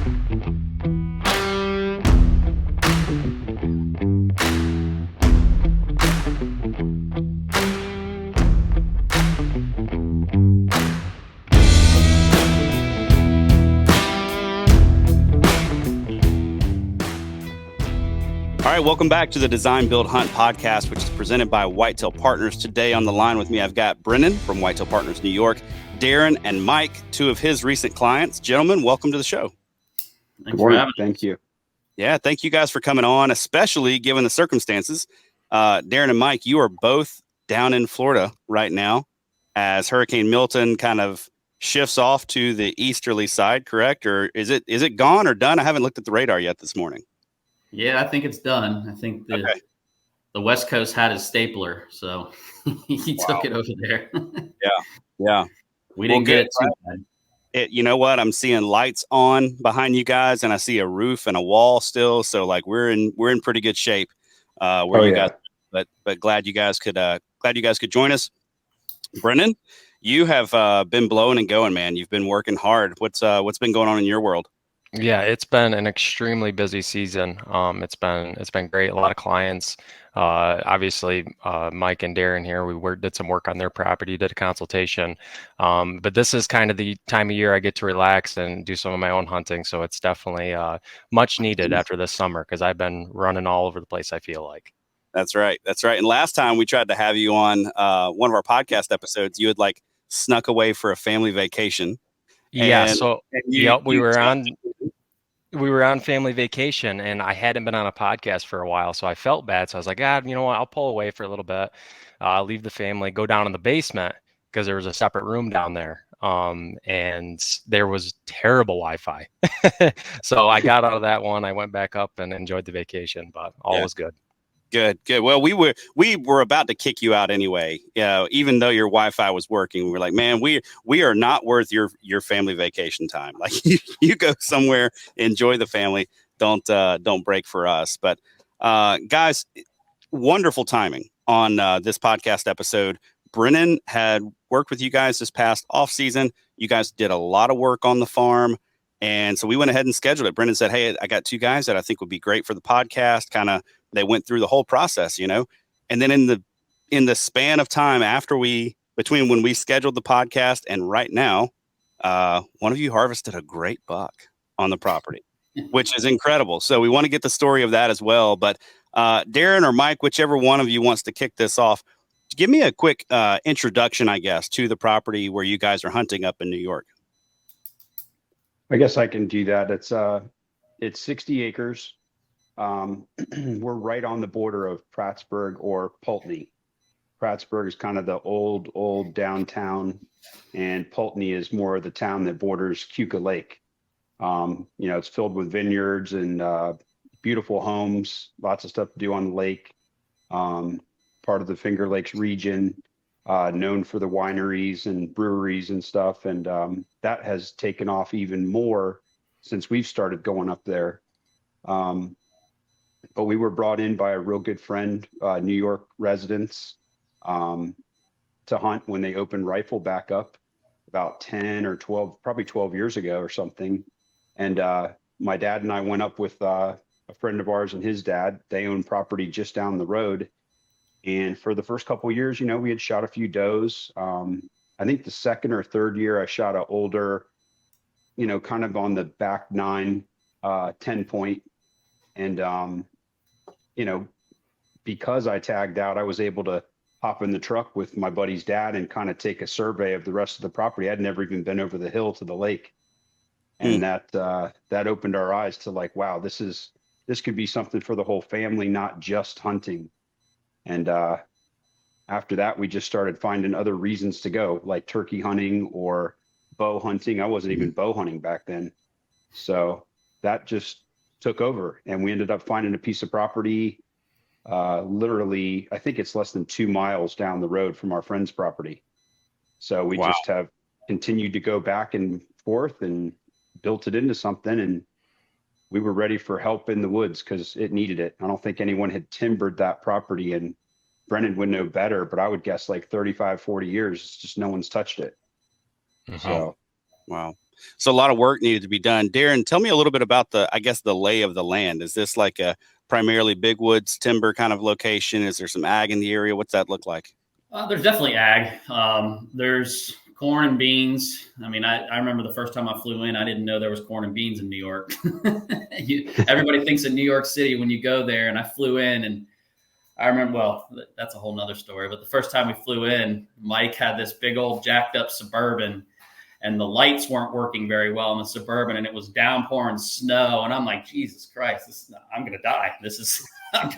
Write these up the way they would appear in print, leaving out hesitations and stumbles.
All right, welcome back to the Design, Build, Hunt podcast, which is presented by Whitetail Partners. Today on the line with me, I've got Brenon from Whitetail Partners New York, Darren and Mike, two of his recent clients. Gentlemen, welcome to the show. Good morning. Thank you. Yeah, thank you guys for coming on, especially given the circumstances. Darren and Mike, you are both down in Florida right now as Hurricane Milton kind of shifts off to the easterly side, correct? Or is it gone or done? I haven't looked at the radar yet this morning. Yeah, I think it's done. I think the West Coast had his stapler, so he took it over there. Yeah. We didn't get it too bad. You know what? I'm seeing lights on behind you guys, and I see a roof and a wall still. So like we're in pretty good shape. Guys, but glad you guys could join us. Brenon, you have been blowing and going, man. You've been working hard. What's been going on in your world? Yeah, it's been an extremely busy season. It's been great. A lot of clients. Obviously, Mike and Darren here, we did some work on their property, did a consultation. But this is kind of the time of year I get to relax and do some of my own hunting. So it's definitely much needed after this summer because I've been running all over the place, I feel like. That's right. And last time we tried to have you on one of our podcast episodes, you had like snuck away for a family vacation. Yeah, we were on family vacation and I hadn't been on a podcast for a while, so I felt bad. So I was like, you know what, I'll pull away for a little bit, leave the family, go down in the basement because there was a separate room down there. And there was terrible Wi-Fi. So I got out of that one. I went back up and enjoyed the vacation, but all was good. Good. Well, we were about to kick you out anyway. Even though your Wi-Fi was working, we were like, man, we are not worth your family vacation time. Like you go somewhere, enjoy the family. Don't break for us. But guys, wonderful timing on this podcast episode. Brenon had worked with you guys this past off season. You guys did a lot of work on the farm. And so we went ahead and scheduled it. Brenon said, hey, I got two guys that I think would be great for the podcast. They went through the whole process, and then in the span of time between when we scheduled the podcast and right now, one of you harvested a great buck on the property, which is incredible. So we want to get the story of that as well. But Darren or Mike, whichever one of you wants to kick this off, give me a quick introduction, I guess, to the property where you guys are hunting up in New York. I guess I can do that. It's 60 acres. We're right on the border of Prattsburgh or Pulteney. Prattsburgh is kind of the old downtown, and Pulteney is more of the town that borders Keuka Lake. It's filled with vineyards and beautiful homes, lots of stuff to do on the lake. Part of the Finger Lakes region, known for the wineries and breweries and stuff. And that has taken off even more since we've started going up there. But we were brought in by a real good friend, New York residents, to hunt when they opened Rifle back up about 10 or 12, probably 12 years ago or something. And my dad and I went up with a friend of ours and his dad. They own property just down the road. And for the first couple of years, we had shot a few does. I think the second or third year I shot an older, kind of on the back 9, 10 point. And, because I tagged out, I was able to hop in the truck with my buddy's dad and kind of take a survey of the rest of the property. I'd never even been over the hill to the lake. And that opened our eyes to like, wow, this could be something for the whole family, not just hunting. And after that, we just started finding other reasons to go, like turkey hunting or bow hunting. I wasn't even bow hunting back then. So that just took over. And we ended up finding a piece of property, literally, I think it's less than 2 miles down the road from our friend's property. So we just have continued to go back and forth and built it into something. And we were ready for help in the woods because it needed it. I don't think anyone had timbered that property, and Brenon would know better, but I would guess like 35, 40 years, it's just no one's touched it. So, wow. So a lot of work needed to be done. Darren, tell me a little bit about the lay of the land. Is this like a primarily big woods timber kind of location? Is there some ag in the area? What's that look like? There's definitely ag. There's corn and beans. I mean, I remember the first time I flew in, I didn't know there was corn and beans in New York. Everybody thinks in New York City when you go there, and I flew in, and I remember, well, that's a whole nother story. But the first time we flew in, Mike had this big old jacked up Suburban, and the lights weren't working very well in the Suburban, and it was downpouring snow. And I'm like, Jesus Christ, I'm going to die. I'm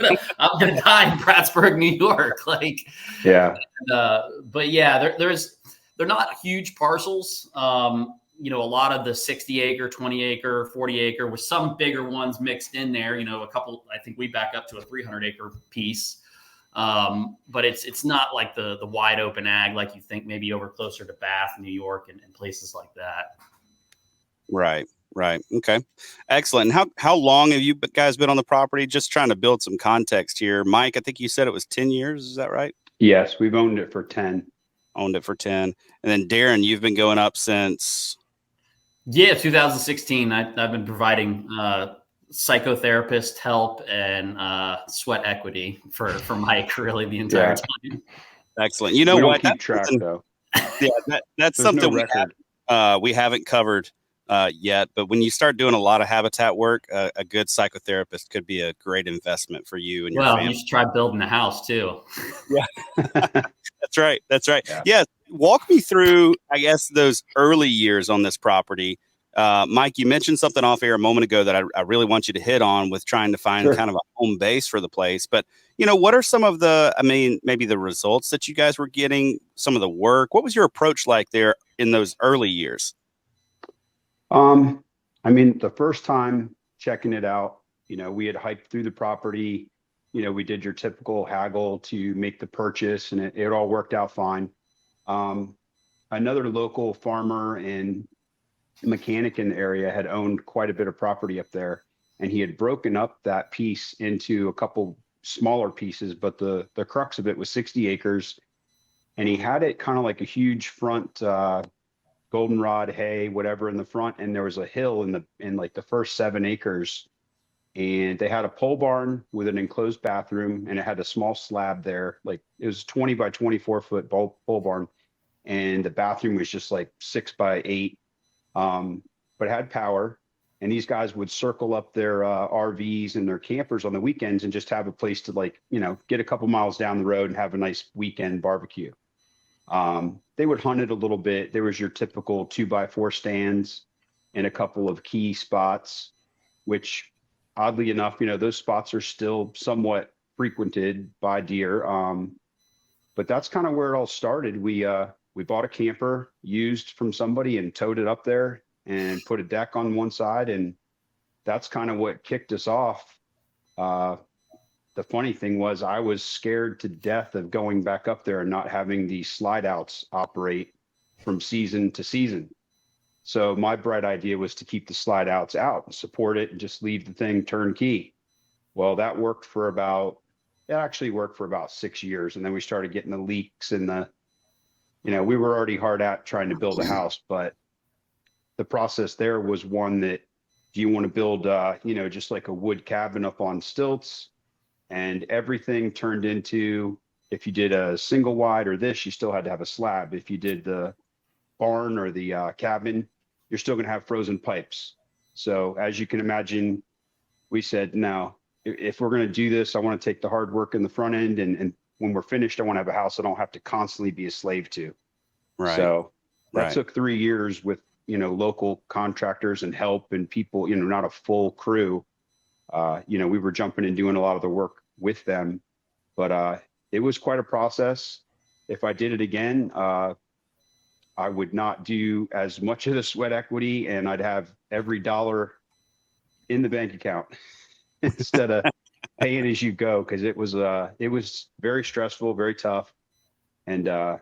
going to die in Prattsburg, New York. Like, yeah. But yeah, they're not huge parcels. A lot of the 60 acre, 20 acre, 40 acre with some bigger ones mixed in there, a couple, I think we back up to a 300 acre piece. But it's not like the wide open ag, like you think maybe over closer to Bath, New York and places like that. Right. Okay. Excellent. And how long have you guys been on the property? Just trying to build some context here. Mike, I think you said it was 10 years. Is that right? Yes. We've owned it for 10. Owned it for 10. And then Darren, you've been going up since. Yeah. 2016. I've been providing, psychotherapist help and sweat equity for Mike really the entire time. Excellent. You know we what? Don't keep track though. Yeah, that's something we haven't covered yet. But when you start doing a lot of habitat work, a good psychotherapist could be a great investment for you and your family. You should try building a house too. Yeah, that's right. Yeah. Walk me through, I guess, those early years on this property. Mike, you mentioned something off air a moment ago that I really want you to hit on with trying to find kind of a home base for the place. But, what are some of maybe the results that you guys were getting, some of the work? What was your approach like there in those early years? The first time checking it out, we had hiked through the property, we did your typical haggle to make the purchase, and it all worked out fine. Another local farmer and mechanic in the area had owned quite a bit of property up there, and he had broken up that piece into a couple smaller pieces, but the crux of it was 60 acres, and he had it kind of like a huge front goldenrod hay, whatever in the front, and there was a hill in like the first 7 acres, and they had a pole barn with an enclosed bathroom, and it had a small slab there, like it was 20 by 24 foot pole barn, and the bathroom was just like 6 by 8. But it had power, and these guys would circle up their RVs and their campers on the weekends and just have a place to get a couple miles down the road and have a nice weekend barbecue. They would hunt it a little bit. There was your typical 2x4 stands in a couple of key spots, which oddly enough, those spots are still somewhat frequented by deer. But that's kind of where it all started. We bought a camper used from somebody and towed it up there and put a deck on one side. And that's kind of what kicked us off. The funny thing was I was scared to death of going back up there and not having the slide outs operate from season to season. So my bright idea was to keep the slide outs out and support it and just leave the thing turnkey. Well, that worked for about 6 years. And then we started getting the leaks and we were already hard at trying to build a house, but the process there was one that, do you want to build, just like a wood cabin up on stilts? And everything turned into, if you did a single wide or this, you still had to have a slab. If you did the barn or the cabin, you're still going to have frozen pipes. So as you can imagine, we said, no, if we're going to do this, I want to take the hard work in the front end. And when we're finished, I want to have a house I don't have to constantly be a slave to. Right. So that took 3 years with, local contractors and help and people, not a full crew. We were jumping and doing a lot of the work with them, but it was quite a process. If I did it again, I would not do as much of the sweat equity, and I'd have every dollar in the bank account instead of paying as you go. Cause it was very stressful, very tough. And I'm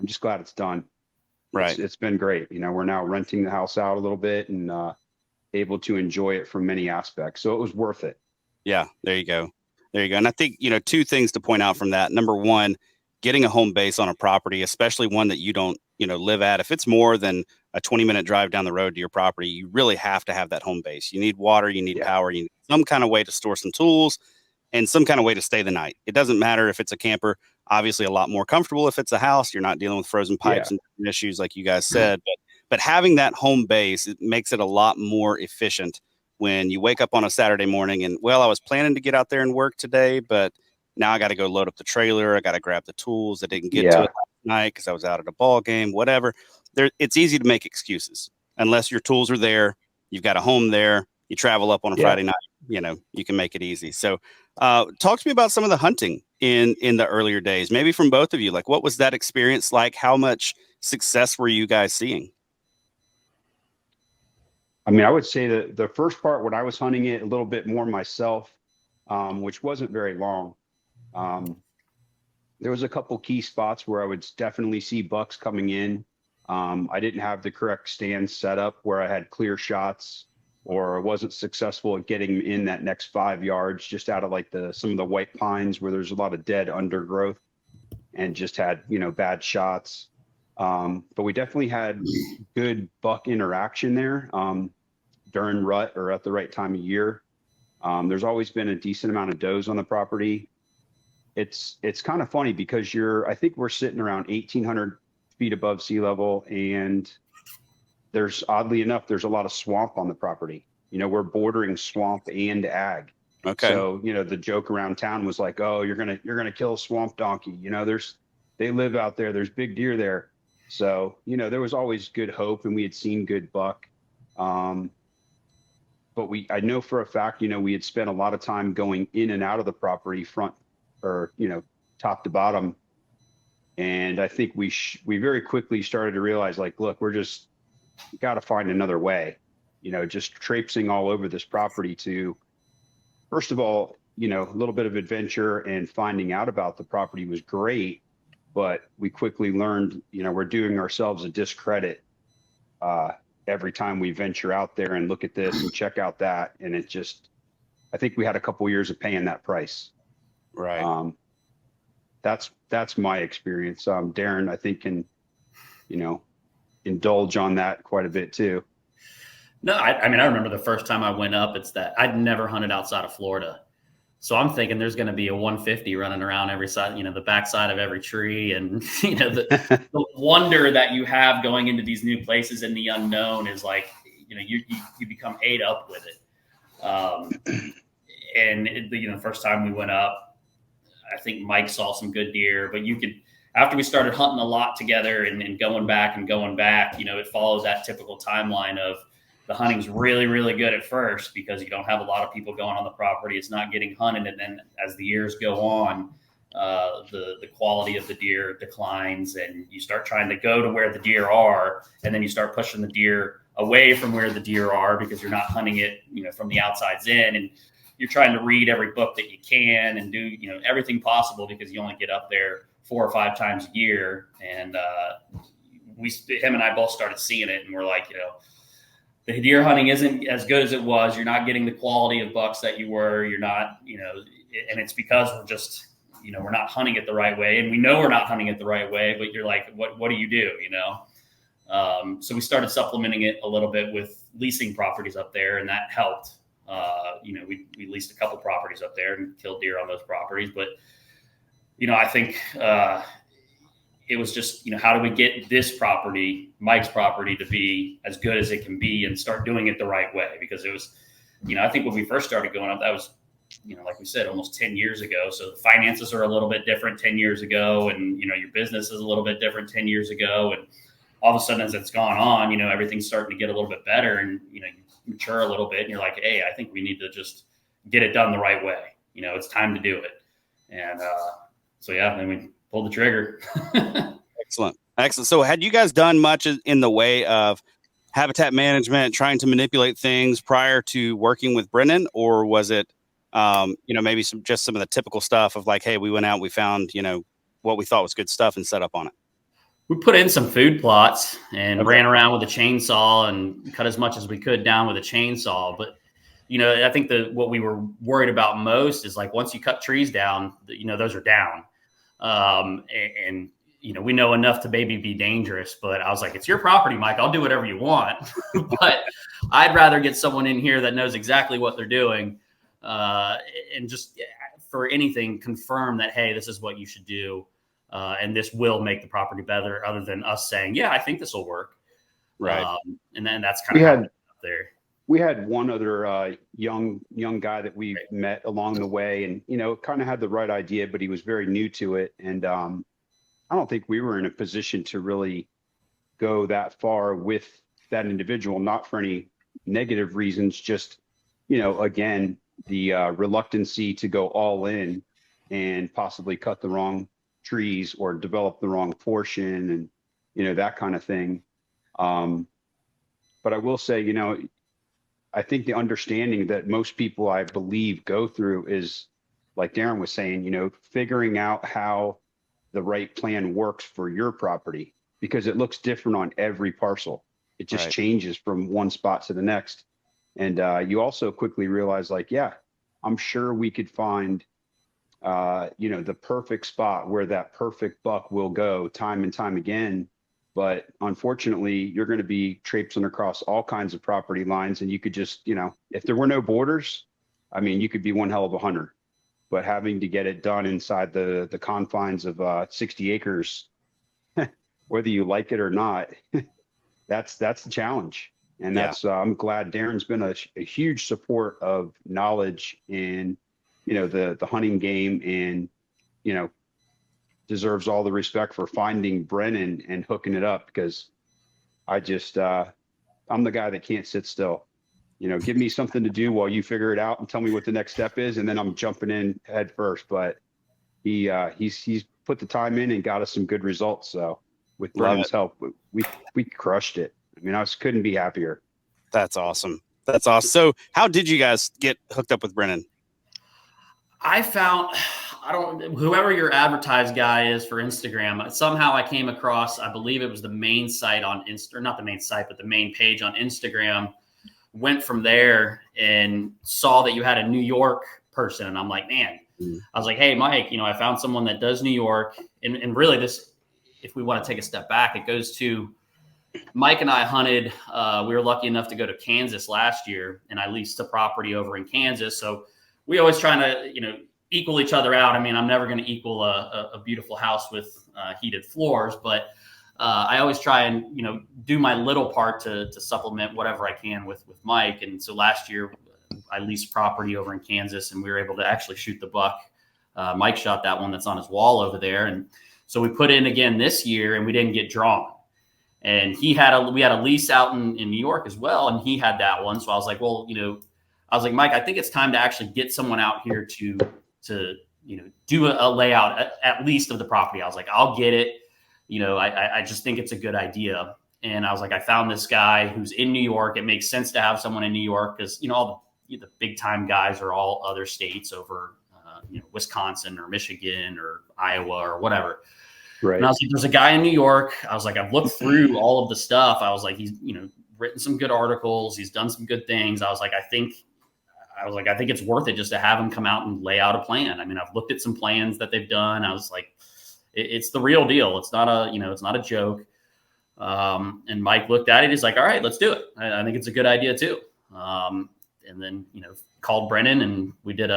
just glad it's done. Right. It's been great. We're now renting the house out a little bit and able to enjoy it from many aspects. So it was worth it. Yeah, there you go. And I think, 2 things to point out from that. Number one, getting a home base on a property, especially one that you don't, live at, if it's more than a 20-minute drive down the road to your property, you really have to have that home base. You need water, you need power, you need some kind of way to store some tools and some kind of way to stay the night. It doesn't matter if it's a camper, obviously a lot more comfortable if it's a house. You're not dealing with frozen pipes and issues like you guys said, but having that home base, it makes it a lot more efficient when you wake up on a Saturday morning and, well, I was planning to get out there and work today, but now I got to go load up the trailer. I got to grab the tools. I didn't get to it last night because I was out at a ball game, whatever. It's easy to make excuses unless your tools are there. You've got a home there. You travel up on a Friday night, you can make it easy. So talk to me about some of the hunting in the earlier days, maybe from both of you. Like, what was that experience like? How much success were you guys seeing? I mean, I would say that the first part when I was hunting it a little bit more myself, which wasn't very long. There was a couple key spots where I would definitely see bucks coming in. I didn't have the correct stand set up where I had clear shots, or wasn't successful at getting in that next 5 yards just out of like some of the white pines where there's a lot of dead undergrowth, and just had, bad shots. But we definitely had good buck interaction there during rut or at the right time of year. There's always been a decent amount of does on the property. It's kind of funny because I think we're sitting around 1,800 feet above sea level, and oddly enough, there's a lot of swamp on the property. We're bordering swamp and ag. Okay. So, the joke around town was like, oh, you're gonna kill a swamp donkey. They live out there. There's big deer there. So, there was always good hope, and we had seen good buck. But I know for a fact, we had spent a lot of time going in and out of the property front or, top to bottom. And I think we very quickly started to realize, like, look, we got to find another way, just traipsing all over this property to, first of all, a little bit of adventure and finding out about the property was great. But we quickly learned, we're doing ourselves a discredit every time we venture out there and look at this and check out that. And I think we had a couple years of paying that price. Right. That's my experience. Darren, I think, can, indulge on that quite a bit too. No, I mean, I remember the first time I went up, it's that I'd never hunted outside of Florida. So I'm thinking there's going to be a 150 running around every side, the backside of every tree. And, the wonder that you have going into these new places in the unknown is like, you become ate up with it. And the first time we went up, I think Mike saw some good deer, but after we started hunting a lot together and going back, it follows that typical timeline of, the hunting's really, really good at first because you don't have a lot of people going on the property. It's not getting hunted. And then as the years go on, the quality of the deer declines, and you start trying to go to where the deer are. And then you start pushing the deer away from where the deer are because you're not hunting it, from the outsides in. And you're trying to read every book that you can and do, everything possible because you only get up there 4 or 5 times a year. And him and I both started seeing it, and we're like, the deer hunting isn't as good as it was. You're not getting the quality of bucks that you were. You're not, and it's because we're just, we're not hunting it the right way. And we know we're not hunting it the right way, but you're like, what do you do, So we started supplementing it a little bit with leasing properties up there, and that helped. We leased a couple properties up there and killed deer on those properties. But, I think it was just, how do we get this property, Mike's property, to be as good as it can be and start doing it the right way? Because it was, I think when we first started going up, that was, like we said, almost 10 years ago. So the finances are a little bit different 10 years ago. And, your business is a little bit different 10 years ago. And all of a sudden, as it's gone on, everything's starting to get a little bit better, and, you mature a little bit, and you're like, hey, I think we need to just get it done the right way. It's time to do it. And then we pulled the trigger. Excellent. So had you guys done much in the way of habitat management, trying to manipulate things prior to working with Brenon, or was it, maybe some of the typical stuff of like, hey, we went out, we found, what we thought was good stuff and set up on it? We put in some food plots and ran around with a chainsaw and cut as much as we could down with a chainsaw. But, I think what we were worried about most is like, once you cut trees down, those are down. And we know enough to maybe be dangerous, but I was like, it's your property, Mike. I'll do whatever you want. But I'd rather get someone in here that knows exactly what they're doing, and just for anything, confirm that, hey, this is what you should do. And this will make the property better, other than us saying, yeah, I think this will work. Right. And then that's kind of how up there. We had one other young guy that we met along the way, and kind of had the right idea, but he was very new to it. And I don't think we were in a position to really go that far with that individual, not for any negative reasons, just, again, the reluctancy to go all in and possibly cut the wrong trees or develop the wrong portion, and, that kind of thing. But I will say, I think the understanding that most people, I believe, go through is, like Darren was saying, figuring out how the right plan works for your property, because it looks different on every parcel. It just changes from one spot to the next. And you also quickly realize, like, yeah, I'm sure we could find, the perfect spot where that perfect buck will go time and time again. But unfortunately, you're going to be traipsing across all kinds of property lines, and you could just, if there were no borders, I mean, you could be one hell of a hunter. But having to get it done inside the confines of 60 acres, whether you like it or not, that's the challenge. And that's I'm glad Darren's been a huge support of knowledge and the hunting game, and deserves all the respect for finding Brenon and hooking it up, because I just I'm the guy that can't sit still. Give me something to do while you figure it out and tell me what the next step is, and then I'm jumping in head first. But he's put the time in and got us some good results. So with Brennon's help, we crushed it. I mean, couldn't be happier. That's awesome. That's awesome. So how did you guys get hooked up with Brenon? Whoever your advertised guy is for Instagram, somehow I came across, I believe it was the main site on Insta, not the main site, but the main page on Instagram. Went from there and saw that you had a New York person. And I'm like, man, I was like, hey, Mike, I found someone that does New York. And really this, if we want to take a step back, it goes to Mike and I hunted. We were lucky enough to go to Kansas last year, and I leased a property over in Kansas. So we always trying to, equal each other out. I mean, I'm never going to equal a beautiful house with heated floors, but I always try and, do my little part to supplement whatever I can with Mike. And so last year I leased property over in Kansas, and we were able to actually shoot the buck. Mike shot that one that's on his wall over there. And so we put in again this year, and we didn't get drawn. And we had a lease out in New York as well, and he had that one. So I was like, well, I was like, Mike, I think it's time to actually get someone out here to do a layout at least of the property. I was like, I'll get it. I just think it's a good idea. And I was like, I found this guy who's in New York. It makes sense to have someone in New York because, all the big time guys are all other states over, Wisconsin or Michigan or Iowa or whatever. Right. And I was like, there's a guy in New York. I was like, I've looked through all of the stuff. I was like, he's, written some good articles. He's done some good things. I was like, I think it's worth it just to have him come out and lay out a plan. I mean, I've looked at some plans that they've done. I was like, it's the real deal. It's not a joke. And Mike looked at it. He's like, all right, let's do it. I think it's a good idea too. And then, called Brenon, and we did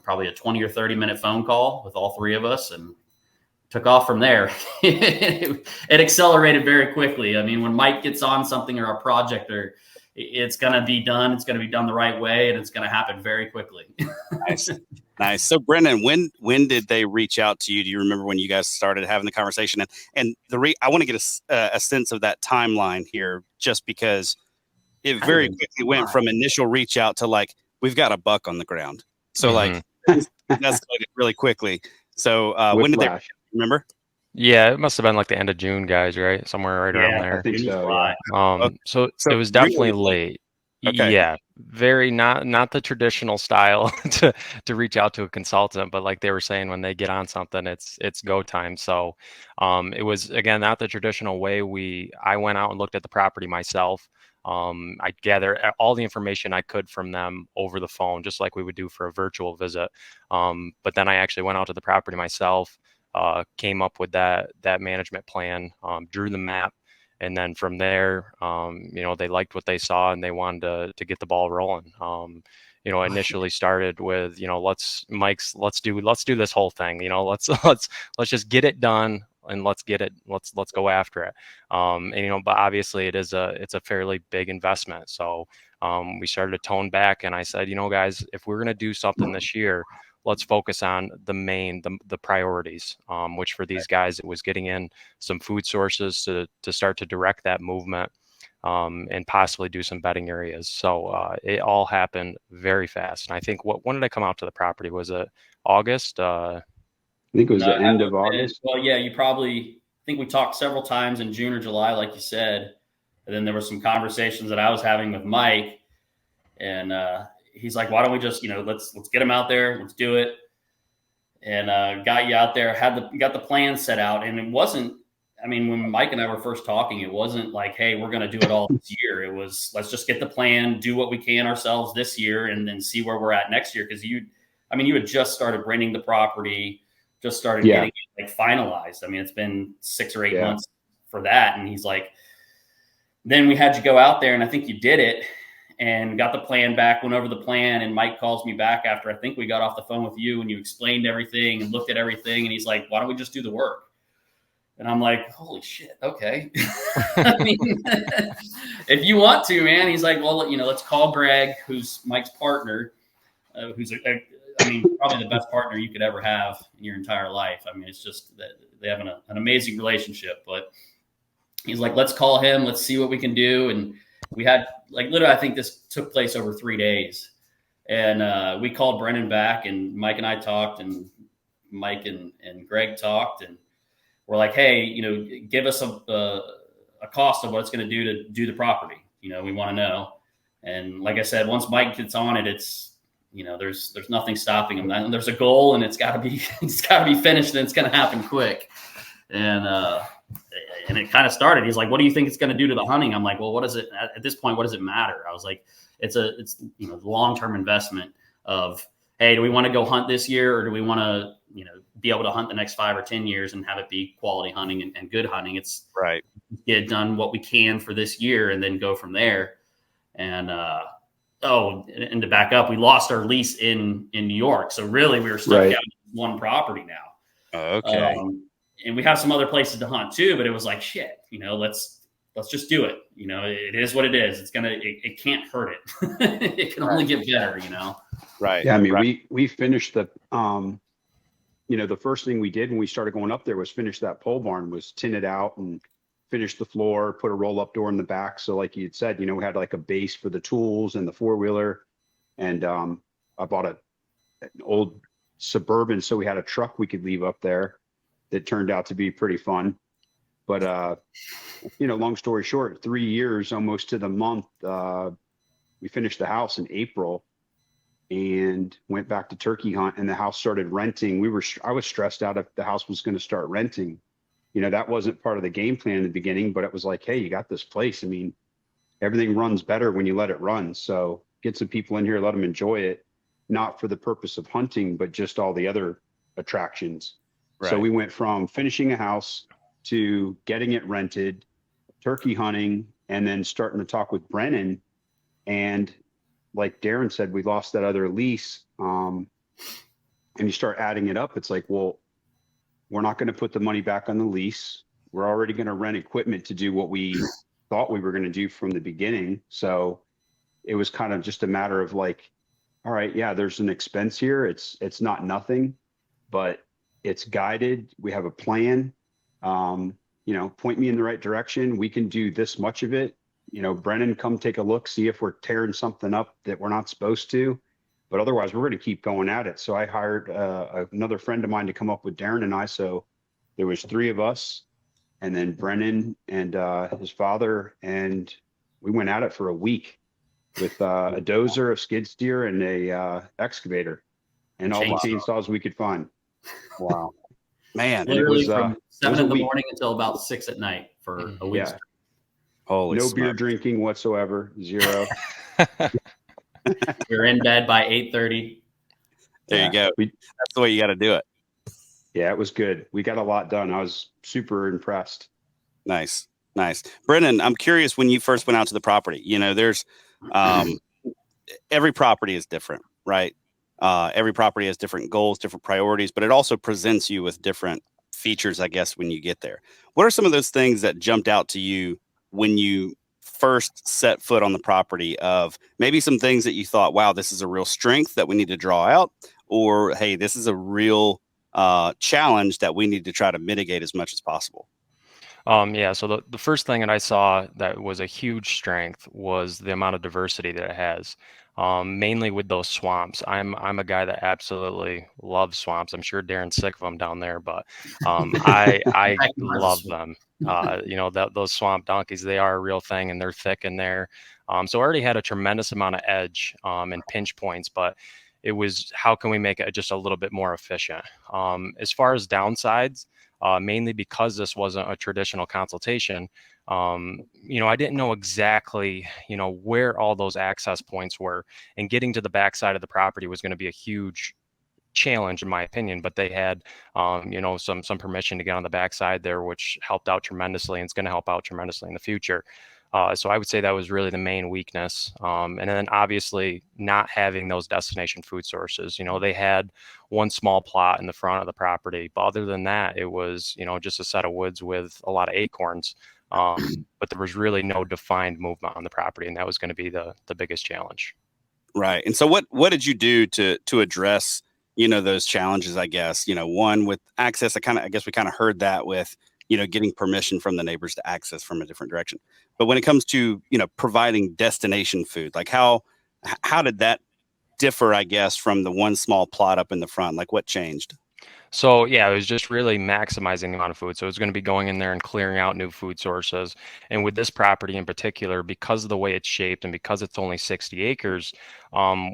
probably a 20 or 30 minute phone call with all three of us, and took off from there. It accelerated very quickly. I mean, when Mike gets on something or a project, or it's going to be done, it's going to be done the right way, and it's going to happen very quickly. Nice. So Brenon, when did they reach out to you? Do you remember when you guys started having the conversation? And I want to get a sense of that timeline here, just because it very quickly went from initial reach out to like, we've got a buck on the ground. So like that's really quickly. So when did they remember? Yeah, it must have been like the end of June, guys, right? Somewhere right around there. I think so. Yeah. So it was definitely late. Okay. Yeah, very not the traditional style to reach out to a consultant, but like they were saying, when they get on something, it's go time. So it was, again, not the traditional way. I went out and looked at the property myself. I gathered all the information I could from them over the phone, just like we would do for a virtual visit. But then I actually went out to the property myself. came up with that management plan, drew the map. And then from there, they liked what they saw and they wanted to get the ball rolling. Initially started with, let's do this whole thing. Let's just get it done and let's go after it. But obviously it's a fairly big investment. So we started to tone back, and I said, guys, if we're going to do something this year, let's focus on the priorities, which for these guys, it was getting in some food sources to start to direct that movement, and possibly do some bedding areas. So it all happened very fast. And I think when did I come out to the property? Was it August? I think it was the end of August. Well, yeah, I think we talked several times in June or July, like you said. And then there were some conversations that I was having with Mike, and he's like, why don't we just, let's get him out there. Let's do it. And got you out there, got the plan set out. And it wasn't, when Mike and I were first talking, it wasn't like, hey, we're going to do it all this year. It was, let's just get the plan, do what we can ourselves this year, and then see where we're at next year. Cause you had just started renting the property, just started getting it finalized. It's been 6 or 8 months for that. And he's like, then we had you go out there, and I think you did it. And got the plan back, went over the plan, and Mike calls me back after I think we got off the phone with you and you explained everything and looked at everything. And he's like, why don't we just do the work? And I'm like, holy shit. Okay. If you want to, man. He's like, well, let's call Greg, who's Mike's partner, who's probably the best partner you could ever have in your entire life. It's just that they have an amazing relationship, but he's like, let's call him. Let's see what we can do. And we had literally, I think this took place over 3 days, and we called Brenon back, and Mike and I talked, and Mike and Greg talked, and we're like, hey, give us a cost of what it's going to do the property. We want to know. And like I said, once Mike gets on it, it's, there's nothing stopping him. And there's a goal, and it's got to be finished, and it's going to happen quick. And it kind of started. He's like, what do you think it's going to do to the hunting? I'm like, well, at this point, what does it matter? I was like, it's long-term investment of, hey, do we want to go hunt this year, or do we want to, be able to hunt the next 5 or 10 years and have it be quality hunting and good hunting? It's right. Get done what we can for this year and then go from there. And, and to back up, we lost our lease in New York. So really we were stuck out in one property now. Okay. And we have some other places to hunt too, but it was like, shit, let's just do it. It is what it is. It can't hurt it. It can only get better, Right. Yeah. We finished the first thing we did when we started going up there was finish that pole barn, was tin it out and finish the floor, put a roll up door in the back. So like you had said, we had like a base for the tools and the 4-wheeler. And I bought an old Suburban. So we had a truck we could leave up there. That turned out to be pretty fun. But, long story short, 3 years, almost to the month, we finished the house in April and went back to turkey hunt, and the house started renting. I was stressed out if the house was going to start renting. That wasn't part of the game plan in the beginning, but it was like, hey, you got this place. Everything runs better when you let it run. So get some people in here, let them enjoy it, not for the purpose of hunting, but just all the other attractions. Right. So we went from finishing a house to getting it rented, turkey hunting, and then starting to talk with Brenon. And like Darren said, we lost that other lease. And you start adding it up. It's like, well, we're not going to put the money back on the lease. We're already going to rent equipment to do what we thought we were going to do from the beginning. So it was kind of just a matter of like, all right, yeah, there's an expense here. It's not nothing, but it's guided. We have a plan. Point me in the right direction. We can do this much of it. Brenon, come take a look, see if we're tearing something up that we're not supposed to. But otherwise, we're going to keep going at it. So I hired another friend of mine to come up with Darren and I. So there was 3 of us, and then Brenon and his father, and we went at it for a week with a dozer, a skid steer, and a excavator, and all the chainsaws we could find. Wow, man! Literally it was from 7 in the morning until about 6 at night for a week. Yeah. Holy no beer drinking whatsoever. 0. We were in bed by 8:30. There you go. That's the way you got to do it. Yeah, it was good. We got a lot done. I was super impressed. Nice. Nice. Brennan, I'm curious, when you first went out to the property, there's every property is different, right? Every property has different goals, different priorities, but it also presents you with different features, I guess, when you get there. What are some of those things that jumped out to you when you first set foot on the property, of maybe some things that you thought, wow, this is a real strength that we need to draw out, or, hey, this is a real challenge that we need to try to mitigate as much as possible? Yeah, so the first thing that I saw that was a huge strength was the amount of diversity that it has. Mainly with those swamps. I'm a guy that absolutely loves swamps. I'm sure Darren's sick of them down there, but I love them. Those swamp donkeys, they are a real thing, and they're thick in there. So I already had a tremendous amount of edge and pinch points, but it was, how can we make it just a little bit more efficient? As far as downsides, mainly because this wasn't a traditional consultation. I didn't know exactly, where all those access points were, and getting to the backside of the property was going to be a huge challenge in my opinion. But they had, some permission to get on the backside there, which helped out tremendously, and it's going to help out tremendously in the future. So I would say that was really the main weakness. And then obviously not having those destination food sources. They had one small plot in the front of the property, but other than that, it was, just a set of woods with a lot of acorns. But there was really no defined movement on the property, and that was going to be the biggest challenge. Right. And so what did you do to address, those challenges, I guess, one with access? I guess we kind of heard that with, getting permission from the neighbors to access from a different direction. But when it comes to, providing destination food, like how did that differ, I guess, from the one small plot up in the front? Like, what changed? So yeah, it was just really maximizing the amount of food. So it's going to be going in there and clearing out new food sources. And with this property in particular, because of the way it's shaped and because it's only 60 acres,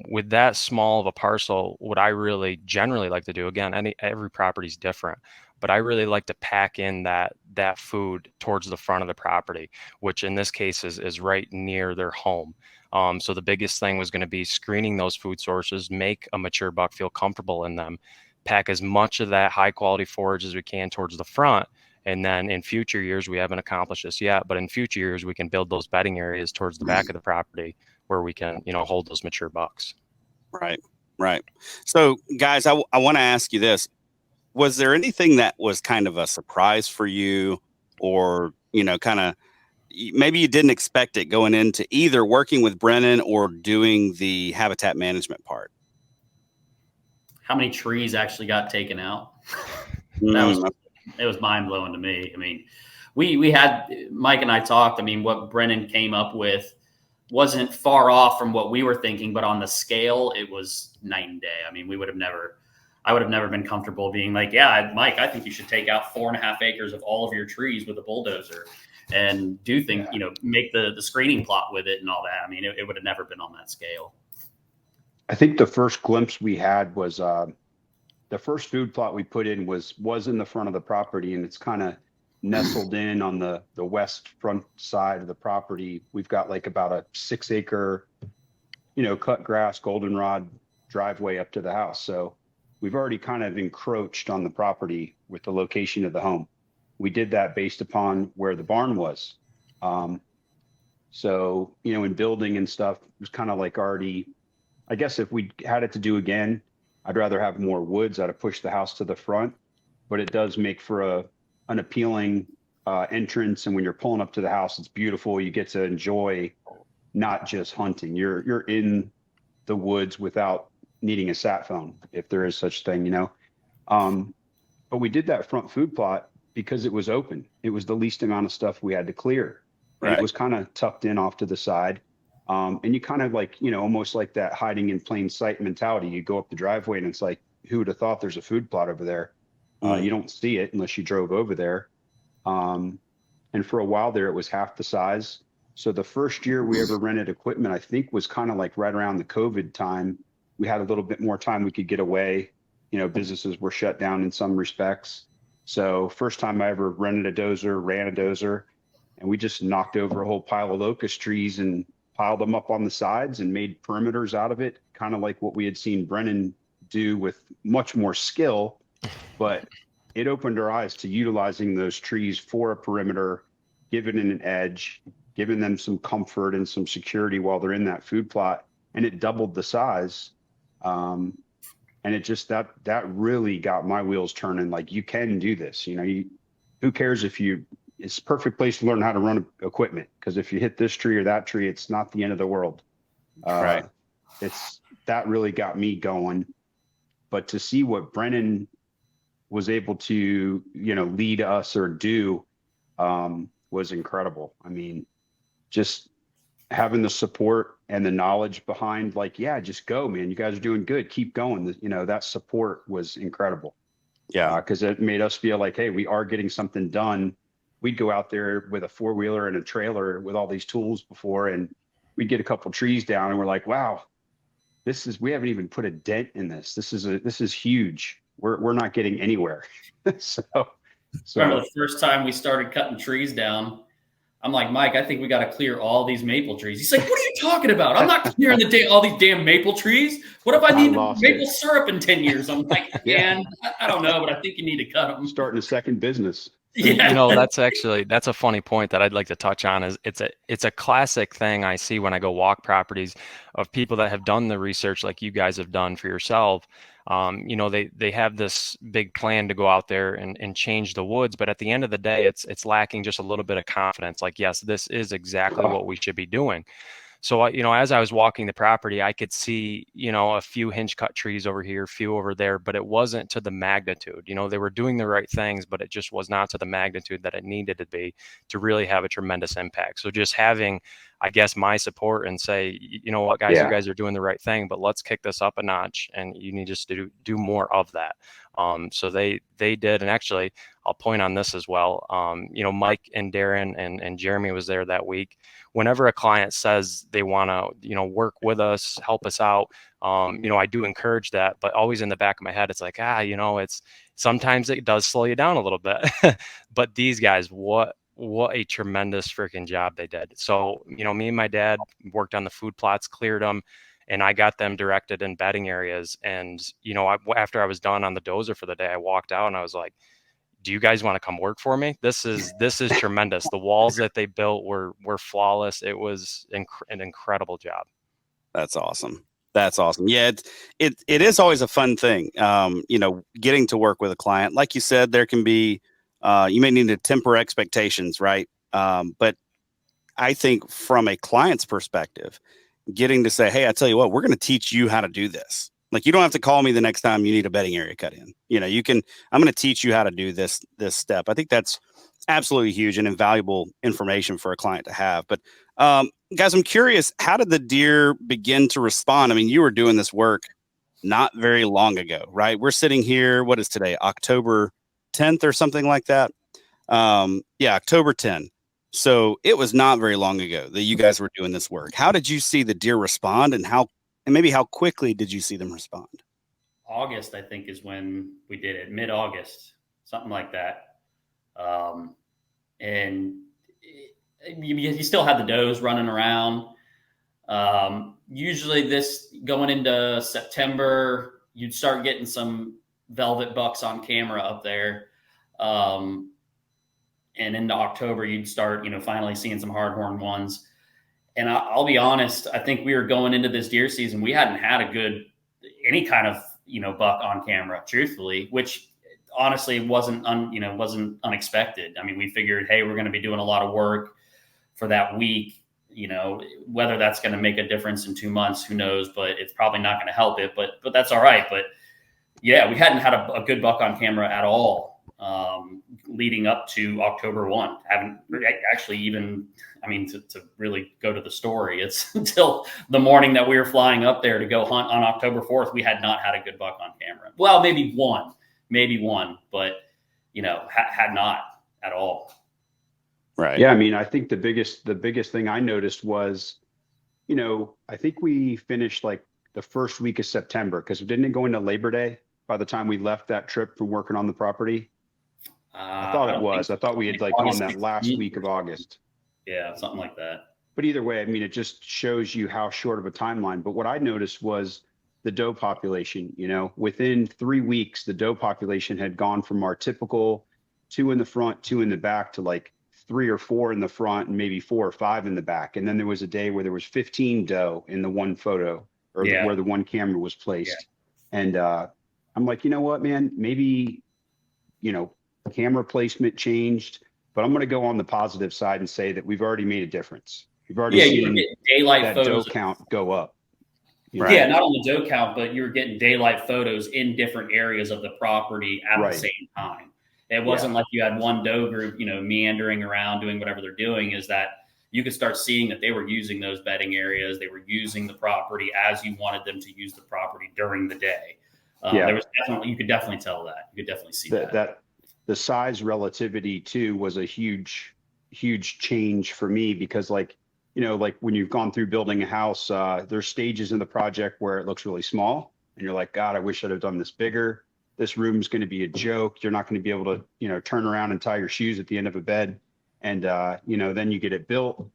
with that small of a parcel, what I really generally like to do, again, every property is different, but I really like to pack in that food towards the front of the property, which in this case is right near their home. So the biggest thing was going to be screening those food sources, make a mature buck feel comfortable in them, pack as much of that high quality forage as we can towards the front. And then in future years, we haven't accomplished this yet, but in future years, we can build those bedding areas towards the back of the property where we can, hold those mature bucks. Right. Right. So guys, I want to ask you this. Was there anything that was kind of a surprise for you, or, kind of, maybe you didn't expect it going into either working with Brenon or doing the habitat management part? How many trees actually got taken out? Mm. It was mind blowing to me. I mean, we had, Mike and I talked. I mean, what Brenon came up with wasn't far off from what we were thinking, but on the scale, it was night and day. I mean, I would have never been comfortable being like, yeah, Mike, I think you should take out 4.5 acres of all of your trees with a bulldozer and do things, make the screening plot with it and all that. I mean, it would have never been on that scale. I think the first glimpse we had was the first food plot we put in was in the front of the property, and it's kind of nestled in on the west front side of the property. We've got like about a 6-acre, cut grass, goldenrod driveway up to the house. So we've already kind of encroached on the property with the location of the home. We did that based upon where the barn was. So, in building and stuff, it was kind of like already, I guess if we had it to do again, I'd rather have more woods. I'd have pushed the house to the front, but it does make for an appealing entrance. And when you're pulling up to the house, it's beautiful. You get to enjoy not just hunting. You're in the woods without needing a sat phone, if there is such thing, But we did that front food plot because it was open. It was the least amount of stuff we had to clear. And Right. It was kind of tucked in off to the side. And you kind of like, almost like that hiding in plain sight mentality. You go up the driveway and it's like, who would have thought there's a food plot over there? You don't see it unless you drove over there. And for a while there, it was half the size. So the first year we ever rented equipment, I think was kind of like right around the COVID time. We had a little bit more time we could get away. Businesses were shut down in some respects. So first time I ever rented a dozer, ran a dozer, and we just knocked over a whole pile of locust trees and piled them up on the sides and made perimeters out of it, kind of like what we had seen Brenon do with much more skill. But it opened our eyes to utilizing those trees for a perimeter, giving it an edge, giving them some comfort and some security while they're in that food plot. And it doubled the size. And it just, that really got my wheels turning. Like, you can do this, who cares if it's a perfect place to learn how to run equipment. Because if you hit this tree or that tree, it's not the end of the world. Right. That really got me going. But to see what Brenon was able to, lead us or do, was incredible. I mean, just having the support and the knowledge behind, like, yeah, just go, man. You guys are doing good. Keep going. That support was incredible. Yeah. Because it made us feel like, hey, we are getting something done. We'd go out there with a 4-wheeler and a trailer with all these tools before, and we'd get a couple trees down, and we're like, wow, we haven't even put a dent in this. This is huge. We're not getting anywhere. so Remember the first time we started cutting trees down, I'm like, Mike, I think we got to clear all these maple trees. He's like, what are you talking about? I'm not clearing all these damn maple trees. What if I need maple syrup in 10 years? I'm like, man, I don't know, but I think you need to cut them. Starting a second business. Yeah. That's a funny point that I'd like to touch on. Is it's a classic thing I see when I go walk properties of people that have done the research like you guys have done for yourself. They have this big plan to go out there and change the woods, but at the end of the day, it's lacking just a little bit of confidence. Like, yes, this is exactly what we should be doing. So, as I was walking the property, I could see, a few hinge cut trees over here, a few over there, but it wasn't to the magnitude. They were doing the right things, but it just was not to the magnitude that it needed to be to really have a tremendous impact. So just having, I guess, my support and say, you know what, guys, you guys are doing the right thing, but let's kick this up a notch, and you need just to do more of that. So they did, and actually, I'll point on this as well. Mike and Darren and Jeremy was there that week. Whenever a client says they want to, work with us, help us out, I do encourage that, but always in the back of my head, it's like, it's sometimes it does slow you down a little bit, but these guys, what a tremendous freaking job they did. So, me and my dad worked on the food plots, cleared them, and I got them directed in bedding areas. And, after I was done on the dozer for the day, I walked out and I was like, do you guys want to come work for me? This is tremendous. The walls that they built were flawless. It was an incredible job. That's awesome. Yeah, it is always a fun thing. Getting to work with a client, like you said, there can be, you may need to temper expectations, right? But I think from a client's perspective, getting to say, hey, I tell you what, we're going to teach you how to do this. Like, you don't have to call me the next time you need a bedding area cut in. I'm going to teach you how to do this step. I think that's absolutely huge and invaluable information for a client to have. But guys, I'm curious, how did the deer begin to respond? I mean, you were doing this work not very long ago, right? We're sitting here, what is today, October 10th or something like that? October 10th. So it was not very long ago that you guys were doing this work. How did you see the deer respond, and maybe how quickly did you see them respond? August, I think, is when we did it. Mid-August, something like that. And you still had the does running around. Usually this going into September, you'd start getting some velvet bucks on camera up there. And into October, you'd start, finally seeing some hardhorn ones. And I'll be honest, I think we were going into this deer season, we hadn't had any kind of, buck on camera, truthfully, which honestly wasn't unexpected. I mean, we figured, hey, we're going to be doing a lot of work for that week, whether that's going to make a difference in 2 months, who knows, but it's probably not going to help it, but that's all right. But yeah, we hadn't had a good buck on camera at all. Leading up to October 1, haven't actually even, to really go to the story, it's until the morning that we were flying up there to go hunt on October 4th, we had not had a good buck on camera. Well, maybe one, but, had not at all. Right. Yeah. I think the biggest thing I noticed was, I think we finished like the first week of September, because didn't it go into Labor Day by the time we left that trip from working on the property? I thought it was. I thought we had gone that last week of August. Yeah, something like that. But either way, it just shows you how short of a timeline. But what I noticed was the doe population. Within 3 weeks, the doe population had gone from our typical 2 in the front, 2 in the back to like 3 or 4 in the front and maybe 4 or 5 in the back. And then there was a day where there was 15 doe in the one photo, or where the one camera was placed. Yeah. And I'm like, you know what, man, maybe, camera placement changed, but I'm going to go on the positive side and say that we've already made a difference. We've already seen daylight that photos doe count go up. Right. Yeah, not only doe count, but you were getting daylight photos in different areas of the property at the same time. It wasn't like you had one doe group, meandering around doing whatever they're doing. Is that you could start seeing that they were using those bedding areas. They were using the property as you wanted them to use the property during the day. There was you could definitely tell that. You could definitely see that. The size relativity too was a huge change for me, because like when you've gone through building a house, there's stages in the project where it looks really small and you're like, God, I wish I'd have done this bigger. This room's going to be a joke. You're not going to be able to, turn around and tie your shoes at the end of a bed. And, then you get it built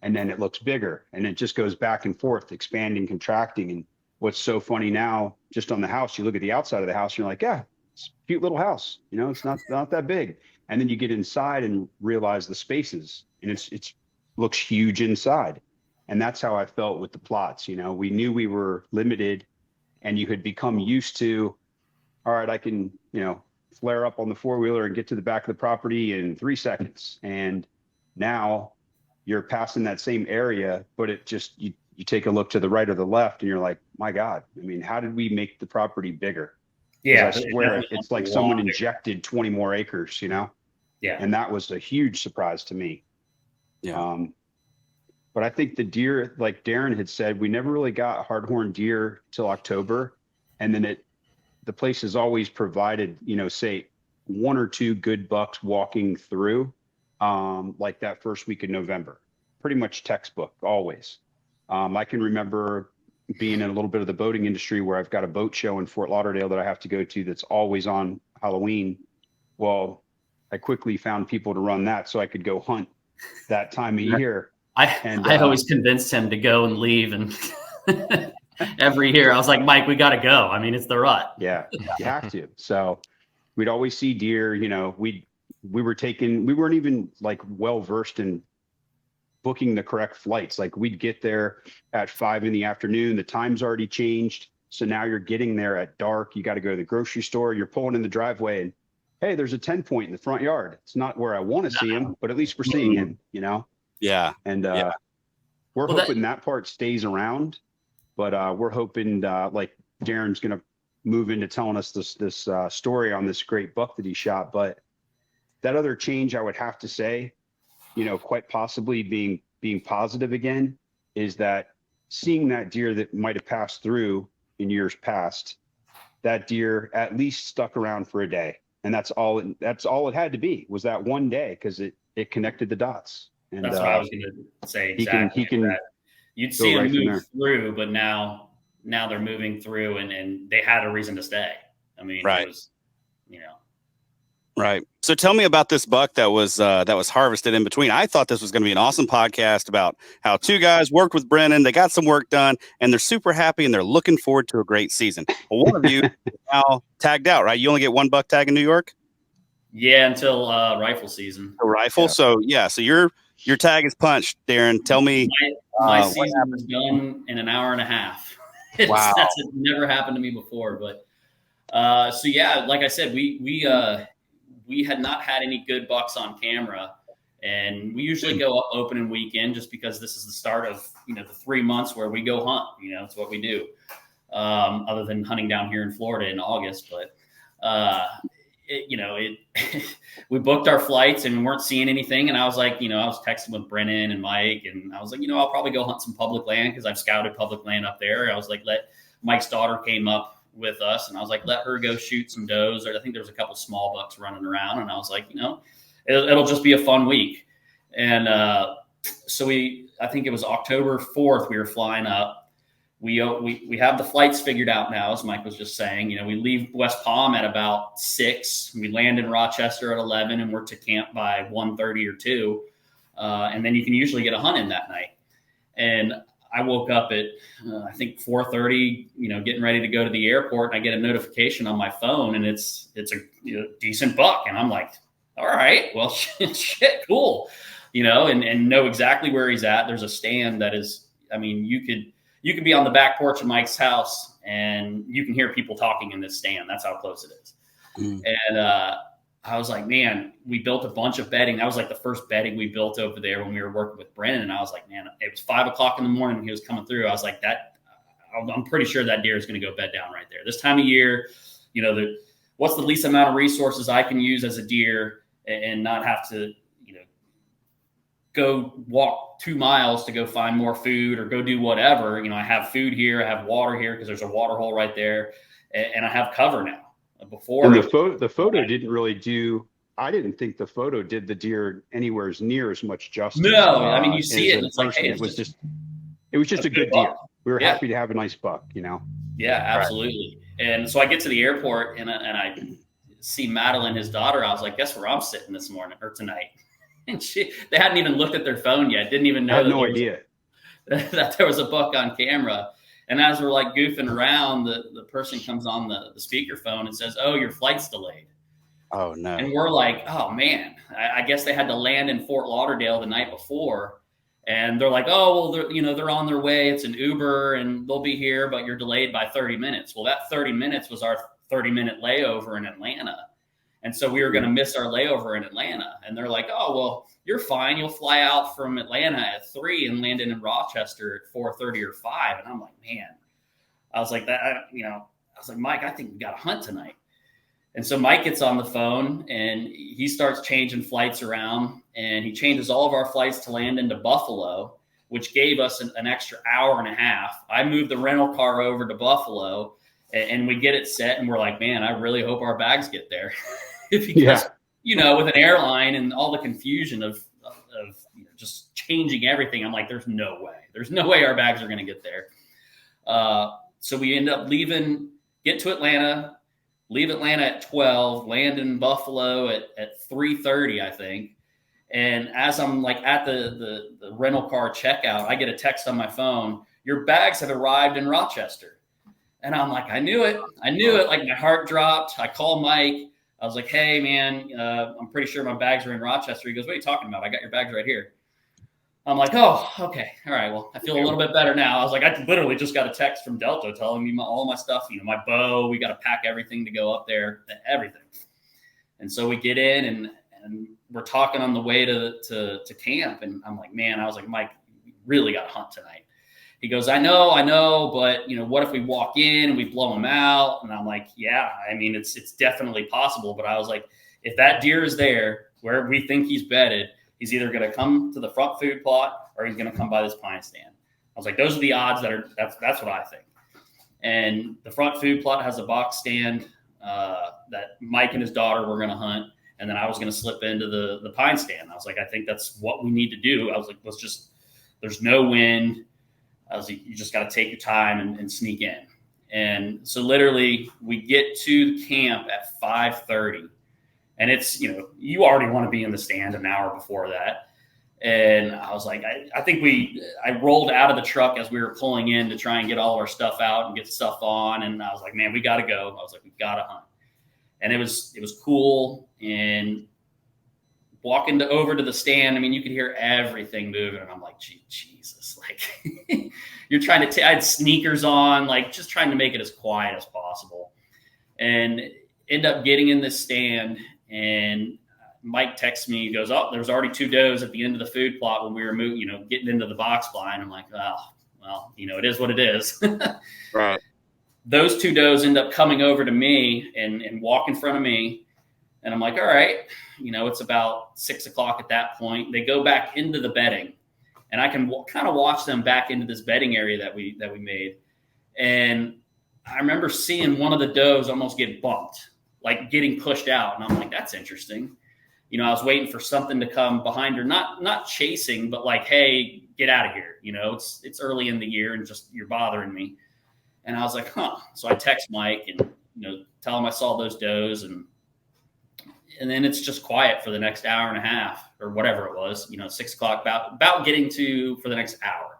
and then it looks bigger and it just goes back and forth, expanding, contracting. And what's so funny now, just on the house, you look at the outside of the house, and you're like, yeah, it's a cute little house. It's not that big. And then you get inside and realize the spaces, and it's looks huge inside. And that's how I felt with the plots. We knew we were limited, and you had become used to, all right, I can, flare up on the 4-wheeler and get to the back of the property in 3 seconds. And now you're passing that same area, but it just, you take a look to the right or the left and you're like, my God, how did we make the property bigger? Yeah. I swear it's like someone injected 20 more acres, Yeah. And that was a huge surprise to me. Yeah. But I think the deer, like Darren had said, we never really got hardhorn deer till October. And then the place has always provided, say 1 or 2 good bucks walking through, like that first week of November, pretty much textbook always. I can remember being in a little bit of the boating industry where I've got a boat show in Fort Lauderdale that I have to go to that's always on Halloween. Well, I quickly found people to run that so I could go hunt that time of year. I always convinced him to go and leave, and every year I was like, Mike, we got to go. It's the rut. Yeah, you have to. So we'd always see deer. We weren't even like well versed in booking the correct flights. Like we'd get there at 5 p.m. The time's already changed. So now you're getting there at dark. You got to go to the grocery store. You're pulling in the driveway and, hey, there's a 10 point in the front yard. It's not where I want to see him, but at least we're seeing him, Yeah. And we're hoping that part stays around, but we're hoping like Darren's going to move into telling us this story on this great buck that he shot. But that other change, I would have to say, quite possibly being positive again, is that seeing that deer that might have passed through in years past, that deer at least stuck around for a day. And that's all it had to be, was that one day, because it connected the dots. And that's what I was going to say. Exactly. He can you'd see them move through, but now they're moving through and they had a reason to stay. Right. It was, Right. So tell me about this buck that was harvested in between. I thought this was going to be an awesome podcast about how 2 guys worked with Brenon. They got some work done and they're super happy and they're looking forward to a great season. Well, one of you is now tagged out, right? You only get 1 buck tag in New York? Yeah, until rifle season. A rifle. Yeah. So your tag is punched, Darren. Tell me. My season was done in an hour and a half. Wow. That's never happened to me before. But so yeah, like I said, we had not had any good bucks on camera, and we usually go up opening weekend just because this is the start of the 3 months where we go hunt. It's what we do, other than hunting down here in Florida in August. But we booked our flights and we weren't seeing anything. And I was like, I was texting with Brenon and Mike, and I was like, I'll probably go hunt some public land because I've scouted public land up there. I was like, Mike's daughter came up with us, and I was like, let her go shoot some does. I think there was a couple small bucks running around, and I was like, it'll just be a fun week. And so I think it was October 4th, we were flying up. We have the flights figured out now, as Mike was just saying. We leave West Palm at about 6. We land in Rochester at 11, and we're to camp by 1:30 or 2. And then you can usually get a hunt in that night. And I woke up at, I think 4:30, getting ready to go to the airport, and I get a notification on my phone, and it's a decent buck. And I'm like, all right, well, shit, cool, and know exactly where he's at. There's a stand that is, I mean, you could be on the back porch of Mike's house and you can hear people talking in this stand. That's how close it is. And I was like, man, we built a bunch of bedding. That was like the first bedding we built over there when we were working with Brenon. And I was like, man, it was 5 o'clock in the morning when he was coming through. I was like, I'm pretty sure that deer is going to go bed down right there. This time of year, what's the least amount of resources I can use as a deer and not have to, go walk 2 miles to go find more food or go do whatever. I have food here. I have water here because there's a water hole right there, and I have cover now. Before, and the photo didn't really do. I didn't think the photo did the deer anywhere near as much justice. No, I mean, you see it, and it's like, hey, it was just a good deer. We were happy to have a nice buck, Yeah, absolutely. Right. And so I get to the airport and I see Madeline, his daughter. I was like, guess where I'm sitting this morning or tonight? And they hadn't even looked at their phone yet. Didn't even know. I had no idea that there was a buck on camera. And as we're like goofing around, the person comes on the speakerphone and says, "Oh, your flight's delayed." Oh no! And we're like, "Oh man, I guess they had to land in Fort Lauderdale the night before." And they're like, "Oh, well, they're on their way. It's an Uber, and they'll be here, but you're delayed by 30 minutes." Well, that 30 minutes was our 30-minute layover in Atlanta. And so we were going to miss our layover in Atlanta. And they're like, "Oh, well, you're fine. You'll fly out from Atlanta at 3 and land in Rochester at 4:30 or 5. And I'm like, man, I was like, Mike, I think we got to hunt tonight. And so Mike gets on the phone and he starts changing flights around, and he changes all of our flights to land into Buffalo, which gave us an extra hour and a half. I moved the rental car over to Buffalo, and we get it set, and we're like, man, I really hope our bags get there. Because, with an airline and all the confusion of just changing everything, I'm like, there's no way our bags are going to get there. So we end up get to Atlanta, leave Atlanta at 12, land in Buffalo at 3:30, I think. And as I'm like at the rental car checkout, I get a text on my phone, "Your bags have arrived in Rochester." And I'm like, I knew it. Like my heart dropped. I call Mike. I was like, "Hey, man, I'm pretty sure my bags are in Rochester." He goes, "What are you talking about? I got your bags right here." I'm like, "Oh, okay. All right. Well, I feel a little bit better now." I was like, I literally just got a text from Delta telling me all my stuff, my bow, we got to pack everything to go up there, everything. And so we get in and we're talking on the way to camp. And I'm like, man, Mike, we really got to hunt tonight. He goes, I know, but what if we walk in and we blow him out? And I'm like, yeah, I mean, it's definitely possible. But I was like, if that deer is there where we think he's bedded, he's either going to come to the front food plot or he's going to come by this pine stand. I was like, those are the odds that's what I think. And the front food plot has a box stand that Mike and his daughter were going to hunt. And then I was going to slip into the pine stand. I was like, I think that's what we need to do. I was like, there's no wind. I was like, you just got to take your time and sneak in. And so literally we get to camp at 5:30, and it's, you already want to be in the stand an hour before that. And I was like, I think I rolled out of the truck as we were pulling in to try and get all of our stuff out and get stuff on. And I was like, man, we got to go. I was like, we got to hunt. And it was cool. And walking over to the stand, I mean, you could hear everything moving. And I'm like, Jesus, like you're trying to I had sneakers on, like just trying to make it as quiet as possible. And end up getting in this stand, and Mike texts me, he goes, "Oh, there's already 2 does at the end of the food plot when we were moving, getting into the box blind." I'm like, oh, well, it is what it is. Right. Those 2 does end up coming over to me and walk in front of me. And I'm like, all right, it's about 6 o'clock at that point. They go back into the bedding, and I can kind of watch them back into this bedding area that we made. And I remember seeing one of the does almost get bumped, like getting pushed out. And I'm like, that's interesting. I was waiting for something to come behind her, not chasing, but like, hey, get out of here. It's early in the year and just you're bothering me. And I was like, huh. So I text Mike and, tell him I saw those does, and then it's just quiet for the next hour and a half or whatever it was, 6 o'clock, about getting to for the next hour.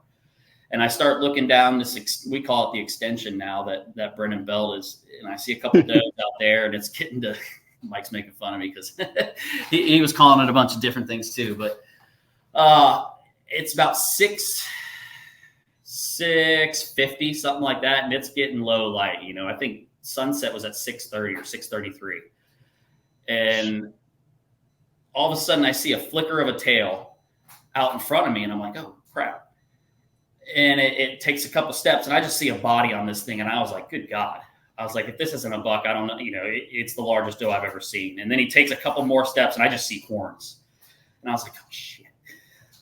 And I start looking down this, we call it the extension now that Brenon belt is. And I see a couple of does out there, and it's getting to, Mike's making fun of me because he was calling it a bunch of different things too. But it's about 650, something like that. And it's getting low light. You know, I think sunset was at 6:30 or 6:33. And all of a sudden I see a flicker of a tail out in front of me. And I'm like, oh crap. And it takes a couple steps, and I just see a body on this thing. And I was like, good God. I was like, if this isn't a buck, I don't know. You know, it's the largest doe I've ever seen. And then he takes a couple more steps, and I just see horns. And I was like, oh shit.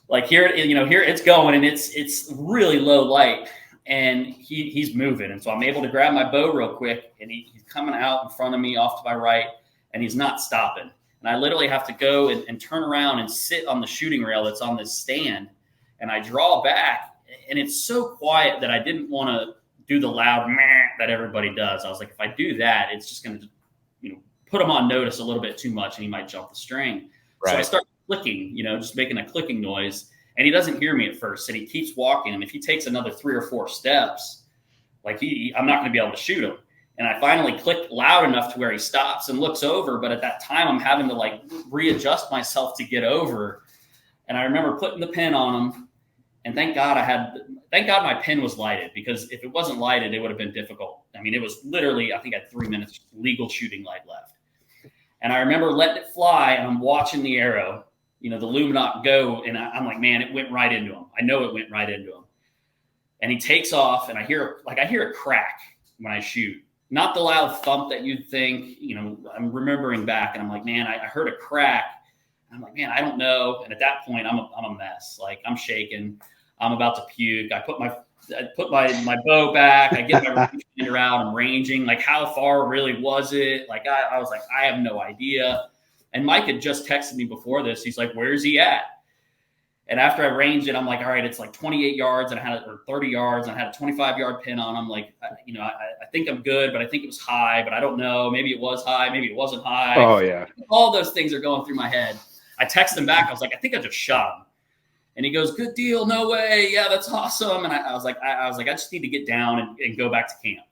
Like here it's going, and it's really low light, and he's moving. And so I'm able to grab my bow real quick, and he's coming out in front of me off to my right, and he's not stopping. And I literally have to go and turn around and sit on the shooting rail that's on this stand. And I draw back, and it's so quiet that I didn't want to do the loud meh that everybody does. I was like, if I do that, it's just going to, put him on notice a little bit too much, and he might jump the string. Right. So I start clicking, just making a clicking noise, and he doesn't hear me at first, and he keeps walking. And if he takes another 3 or 4 steps, I'm not going to be able to shoot him. And I finally click loud enough to where he stops and looks over. But at that time, I'm having to readjust myself to get over. And I remember putting the pin on him. And thank God my pin was lighted, because if it wasn't lighted, it would have been difficult. I mean, it was literally, I think I had 3 minutes legal shooting light left. And I remember letting it fly, and I'm watching the arrow, the luminok go. And I'm like, man, it went right into him. I know it went right into him. And he takes off, and I hear a crack when I shoot. Not the loud thump that you'd think. I'm remembering back, and I'm like, man, I heard a crack. I'm like, man, I don't know. And at that point, I'm a mess. Like, I'm shaking. I'm about to puke. I put my bow back. I get my rangefinder out. I'm ranging. Like, how far really was it? Like, I was like, I have no idea. And Mike had just texted me before this. He's like, where's he at? And after I ranged it, I'm like, all right, it's like 28 yards, and I had or 30 yards, and I had a 25-yard pin on. I'm like, I think I'm good, but I think it was high, but I don't know. Maybe it was high. Maybe it wasn't high. Oh yeah. All those things are going through my head. I text him back. I was like, I think I just shot him. And he goes, good deal. No way. Yeah, that's awesome. And I was like, I just need to get down and go back to camp.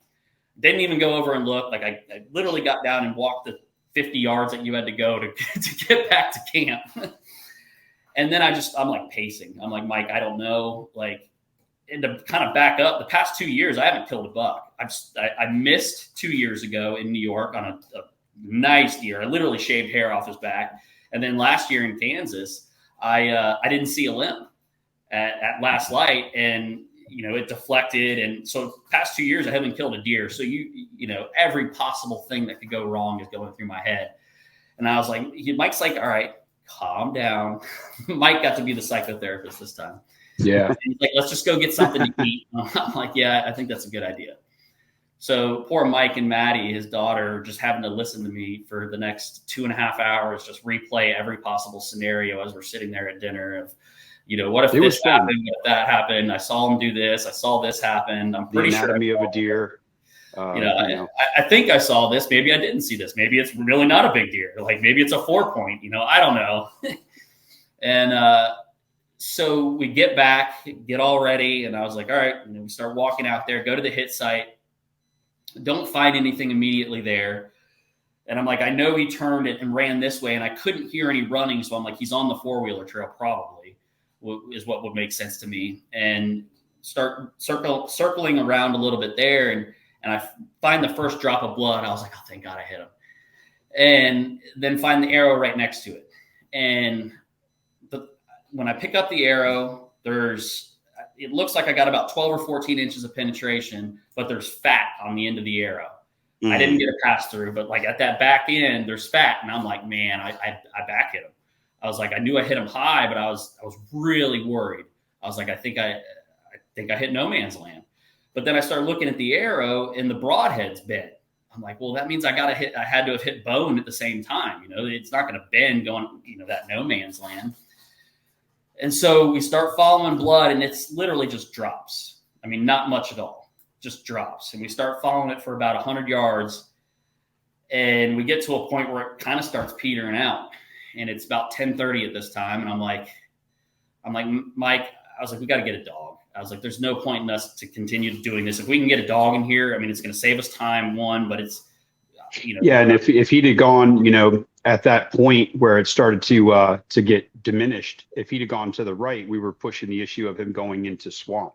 Didn't even go over and look. Like, I literally got down and walked the 50 yards that you had to go to get back to camp. And then I'm like pacing. I'm like, Mike, I don't know. Like, and to kind of back up, the past 2 years, I haven't killed a buck. I missed 2 years ago in New York on a nice deer. I literally shaved hair off his back. And then last year in Kansas, I didn't see a limb at last light, and it deflected. And so past 2 years, I haven't killed a deer. So every possible thing that could go wrong is going through my head. And I was like, Mike's like, all right, calm down. Mike got to be the psychotherapist this time. Yeah. And he's like, let's just go get something to eat. I'm like, yeah, I think that's a good idea. So poor Mike and Maddie, his daughter, just having to listen to me for the next 2.5 hours, just replay every possible scenario as we're sitting there at dinner of, what if this happened, what if that happened? I saw him do this. I saw this happen. I'm pretty sure. The anatomy of a deer. I think I saw this. Maybe I didn't see this. Maybe it's really not a big deer. Like, maybe it's a 4-point, I don't know. And so we get back, get all ready. And I was like, all right. And then we start walking out there, go to the hit site. Don't find anything immediately there. And I'm like, I know he turned it and ran this way, and I couldn't hear any running. So I'm like, he's on the 4-wheeler trail, probably, is what would make sense to me. And start circling around a little bit there. And I find the first drop of blood. I was like, oh, thank God I hit him. And then find the arrow right next to it. And when I pick up the arrow, it looks like I got about 12 or 14 inches of penetration, but there's fat on the end of the arrow. Mm-hmm. I didn't get a pass through, but like at that back end, there's fat. And I'm like, man, I back hit him. I was like, I knew I hit him high, but I was really worried. I was like, I think I hit no man's land. But then I started looking at the arrow, and the broadhead's bent. I'm like, well, that means I had to have hit bone at the same time. It's not going to bend going, that no man's land. And so we start following blood, and it's literally just drops. I mean, not much at all, just drops. And we start following it for about 100 yards. And we get to a point where it kind of starts petering out. And it's about 10:30 at this time. And I'm like, Mike, I was like, we got to get a dog. I was like, there's no point in us to continue doing this. If we can get a dog in here, I mean, it's going to save us time, one, but it's, Yeah. And if he'd have gone, at that point where it started to get diminished, if he'd have gone to the right, we were pushing the issue of him going into swamp.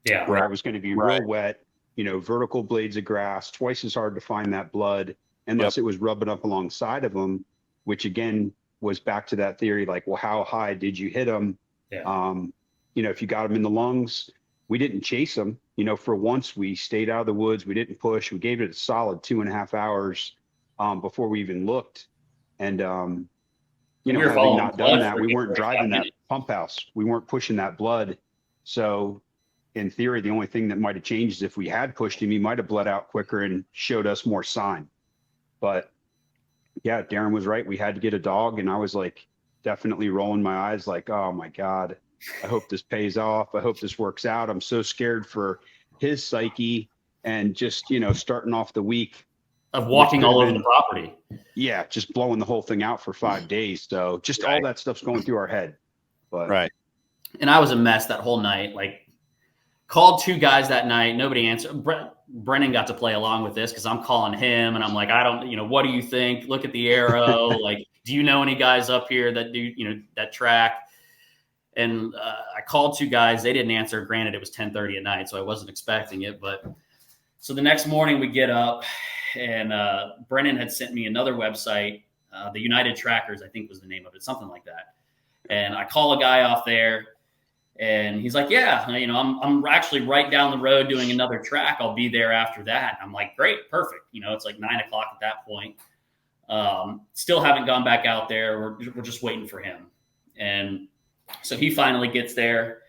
Yeah. Where it was going to be real wet, vertical blades of grass, twice as hard to find that blood unless it was rubbing up alongside of him, which again was back to that theory, like, well, how high did you hit him? Yeah. If you got him in the lungs, we didn't chase him. For once we stayed out of the woods. We didn't push. We gave it a solid 2.5 hours before we even looked. And, having not done that, we weren't driving that pump house. We weren't pushing that blood. So in theory, the only thing that might have changed is if we had pushed him, he might have bled out quicker and showed us more sign. But yeah, Darren was right. We had to get a dog. And I was like, definitely rolling my eyes like, oh my God, I hope this pays off. I hope this works out. I'm so scared for his psyche and just, starting off the week of walking all over the property. Yeah. Just blowing the whole thing out for 5 days. So just all that stuff's going through our head. But And I was a mess that whole night. Like, called 2 guys that night. Nobody answered. Brenon got to play along with this because I'm calling him and I'm like, I don't, what do you think? Look at the arrow. Like, do you know any guys up here that do, that track? And I called 2 guys. They didn't answer. Granted, it was 10:30 at night, so I wasn't expecting it. But so the next morning we get up and Brenon had sent me another website, the United Trackers, I think was the name of it, something like that. And I call a guy off there. And he's like, yeah, I'm actually right down the road doing another track. I'll be there after that. And I'm like, great, perfect. It's like 9 o'clock at that point. Still haven't gone back out there. We're just waiting for him. And so he finally gets there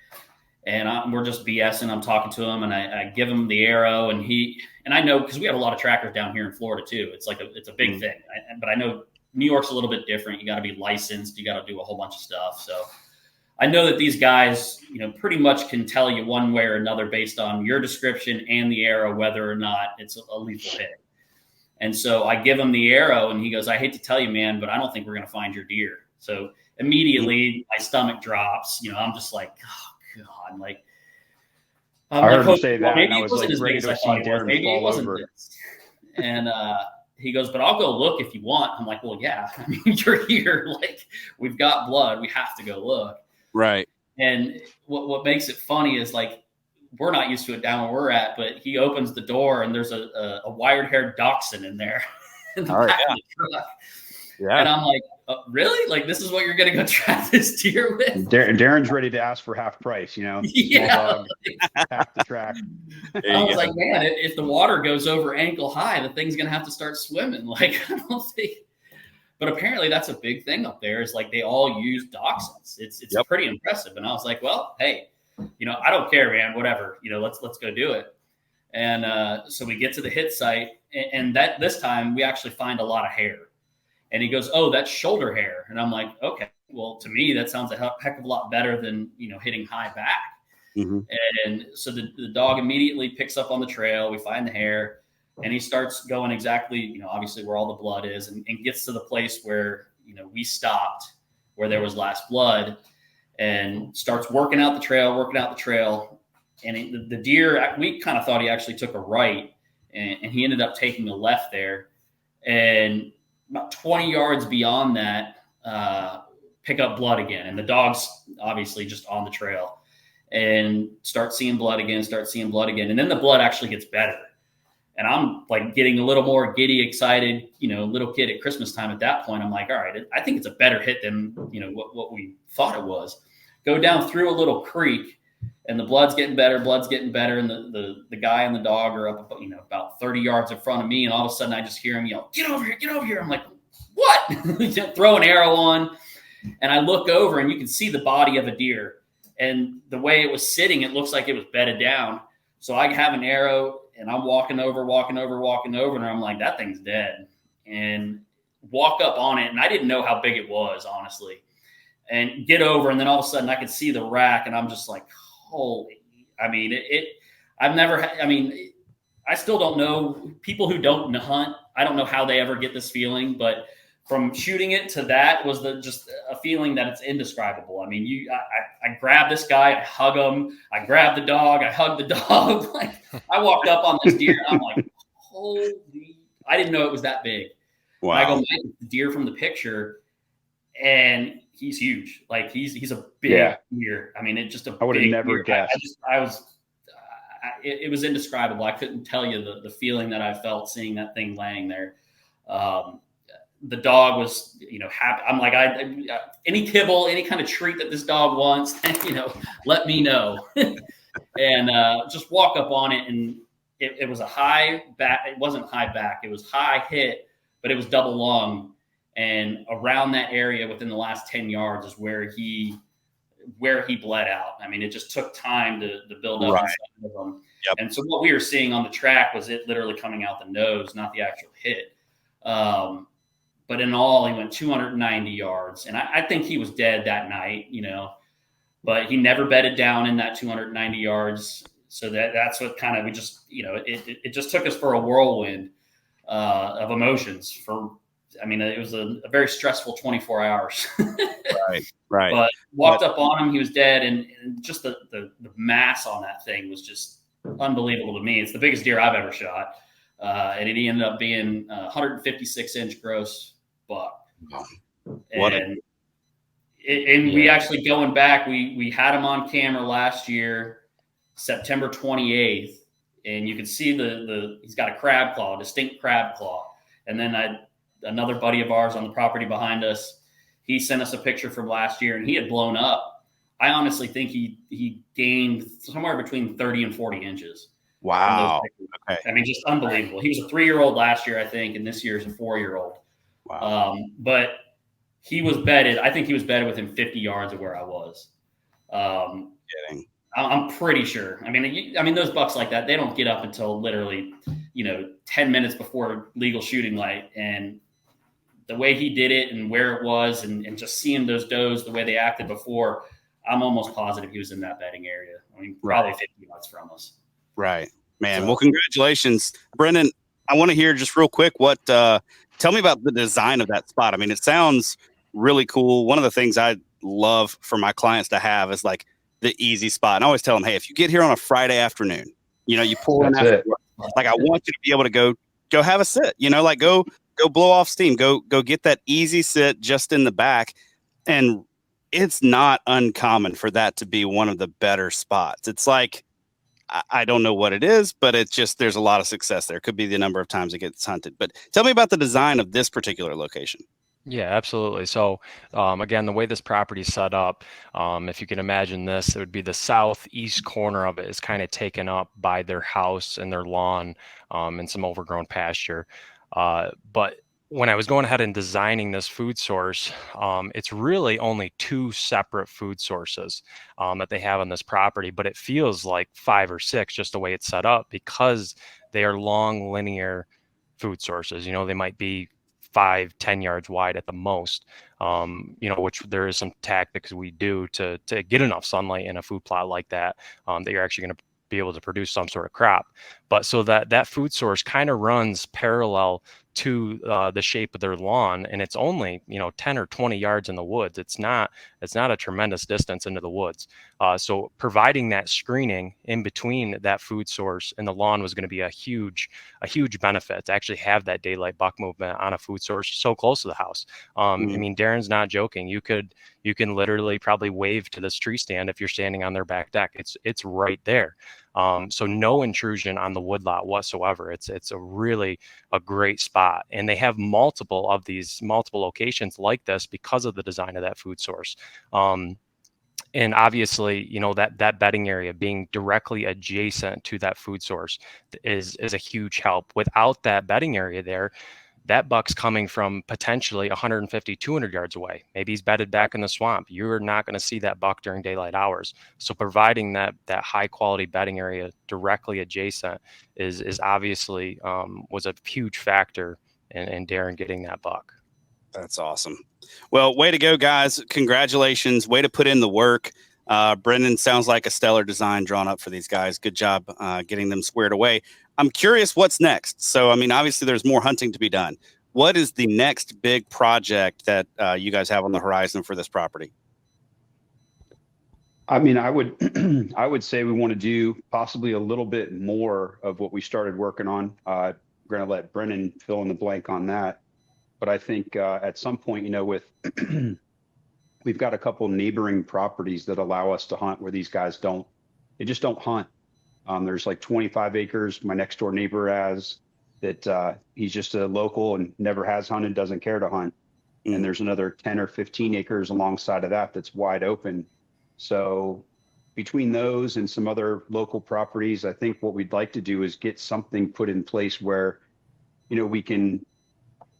and we're just BSing. I'm talking to him and I give him the arrow and I know, cause we have a lot of trackers down here in Florida too. It's like it's a big thing, but I know New York's a little bit different. You got to be licensed. You got to do a whole bunch of stuff. So I know that these guys, pretty much can tell you one way or another based on your description and the arrow, whether or not it's a lethal hit. And so I give him the arrow and he goes, I hate to tell you, man, but I don't think we're going to find your deer. So immediately my stomach drops, I'm just like, oh God, like, I heard him say that. Maybe and I it was wasn't like as ready big as to I see thought it was. Darren Maybe it fall wasn't over. this. And he goes, but I'll go look if you want. I'm like, well, yeah, I mean, you're here. Like, we've got blood. We have to go look. Right. And what makes it funny is like, we're not used to it down where we're at, but he opens the door and there's a wired-haired dachshund in there in the back of the truck. Yeah. And I'm like, really? Like, this is what you're going to go trap this deer with? Darren's ready to ask for half price, Yeah. Dog, half the track. I was like, man, if the water goes over ankle high, the thing's going to have to start swimming. Like, I don't think. But apparently that's a big thing up there is like they all use dachshunds. It's pretty impressive. And I was like, well, hey, I don't care, man, whatever, let's go do it. And so we get to the hit site and that this time we actually find a lot of hair. And he goes, oh, that's shoulder hair. And I'm like, okay, well, to me, that sounds a heck of a lot better than, hitting high back. Mm-hmm. And so the dog immediately picks up on the trail. We find the hair. And he starts going exactly, obviously where all the blood is and gets to the place where, we stopped, where there was last blood and starts working out the trail. And the deer, we kind of thought he actually took a right and he ended up taking a left there. And about 20 yards beyond that, pick up blood again. And the dog's obviously just on the trail and start seeing blood again. And then the blood actually gets better. And I'm like getting a little more giddy, excited, little kid at Christmas time at that point. I'm like, all right, I think it's a better hit than, what we thought it was. Go down through a little creek and the blood's getting better. And the guy and the dog are up, about 30 yards in front of me. And all of a sudden I just hear him yell, get over here. I'm like, what? Throw an arrow on. And I look over and you can see the body of a deer. And the way it was sitting, it looks like it was bedded down. So I have an arrow and I'm walking over. And I'm like, that thing's dead. And walk up on it. And I didn't know how big it was, honestly. And get over. And then all of a sudden I could see the rack. And I'm just like, holy, I mean, I still don't know people who don't hunt. I don't know how they ever get this feeling, but from shooting it to that was just a feeling that it's indescribable. I mean, I grab this guy, I hug him, I grab the dog, I hug the dog. Like, I walked up on this deer, and I'm like, holy! I didn't know it was that big. Wow. And I go, Mike, the deer from the picture, and he's huge. Like, he's a big deer. I mean, I would have never guessed. It was indescribable. I couldn't tell you the feeling that I felt seeing that thing laying there. The dog was, happy. I'm like, any kibble, any kind of treat that this dog wants, let me know. And just walk up on it, and it was a high back. It wasn't high back. It was high hit, but it was double lung. And around that area, within the last 10 yards, is where he bled out. I mean, it just took time to build up inside of him. Yep. And so what we were seeing on the track was it literally coming out the nose, not the actual hit. But in all, he went 290 yards. And I think he was dead that night, but he never bedded down in that 290 yards. So that's what kind of, we just, it just took us for a whirlwind of emotions it was a very stressful 24 hours. Right. But walked up on him, he was dead. And just the mass on that thing was just unbelievable to me. It's the biggest deer I've ever shot. And it ended up being a 156-inch gross buck. And we actually, going back, we had him on camera last year, September 28th, and you could see he's got a crab claw, a distinct crab claw. And then another buddy of ours on the property behind us, he sent us a picture from last year, and he had blown up. I honestly think he gained somewhere between 30 and 40 inches. Wow. Okay. I mean, just unbelievable. He was a 3-year-old last year, I think, and this year is a 4-year-old. Wow. But he was bedded. I think he was bedded within 50 yards of where I was. Kidding. I'm pretty sure. I mean, those bucks like that, they don't get up until literally, 10 minutes before legal shooting light. And the way he did it and where it was and just seeing those does the way they acted before, I'm almost positive he was in that bedding area. I mean, probably 50 yards from us. Right, man. So, well, congratulations, Brenon. I want to hear just real quick tell me about the design of that spot. I mean, it sounds really cool. One of the things I love for my clients to have is like the easy spot. And I always tell them, hey, if you get here on a Friday afternoon, you pull in after work. Like, I want you to be able to go have a sit, like go blow off steam, go get that easy sit just in the back. And it's not uncommon for that to be one of the better spots. It's like, I don't know what it is, but it's just, there's a lot of success there. Could be the number of times it gets hunted. But tell me about the design of this particular location. Yeah, absolutely. So again, the way this property is set up, if you can imagine this, it would be the southeast corner of it is kind of taken up by their house and their lawn and some overgrown pasture. But when I was going ahead and designing this food source, it's really only 2 separate food sources that they have on this property, but it feels like 5 or 6 just the way it's set up because they are long linear food sources. They might be 5-10 yards wide at the most, which there is some tactics we do to get enough sunlight in a food plot like that, that you're actually going to be able to produce some sort of crop. But so that food source kind of runs parallel to the shape of their lawn, and it's only 10 or 20 yards in the woods. It's not a tremendous distance into the woods. So providing that screening in between that food source and the lawn was going to be a huge benefit to actually have that daylight buck movement on a food source so close to the house. I mean, Darren's not joking. You can literally probably wave to this tree stand if you're standing on their back deck. It's right there. So no intrusion on the woodlot whatsoever. It's a great spot, and they have multiple locations like this because of the design of that food source. And obviously, that bedding area being directly adjacent to that food source is a huge help. Without that bedding area there, that buck's coming from potentially 150, 200 yards away. Maybe he's bedded back in the swamp. You're not going to see that buck during daylight hours. So providing that high quality bedding area directly adjacent is obviously was a huge factor in Darren getting that buck. That's awesome. Well, way to go, guys. Congratulations. Way to put in the work. Brenon, sounds like a stellar design drawn up for these guys. Good job getting them squared away. I'm curious what's next. So, I mean, obviously there's more hunting to be done. what is the next big project that you guys have on the horizon for this property? I mean, I would I would say we want to do possibly a little bit more of what we started working on. We're going to let Brennan fill in the blank on that. But I think at some point, you know, with we've got a couple neighboring properties that allow us to hunt where these guys don't. They just don't hunt. There's like 25 acres my next door neighbor has that he's just a local and never has hunted, doesn't care to hunt. And there's another 10 or 15 acres alongside of that that's wide open. So between those and some other local properties, I think what we'd like to do is get something put in place where, you know, we can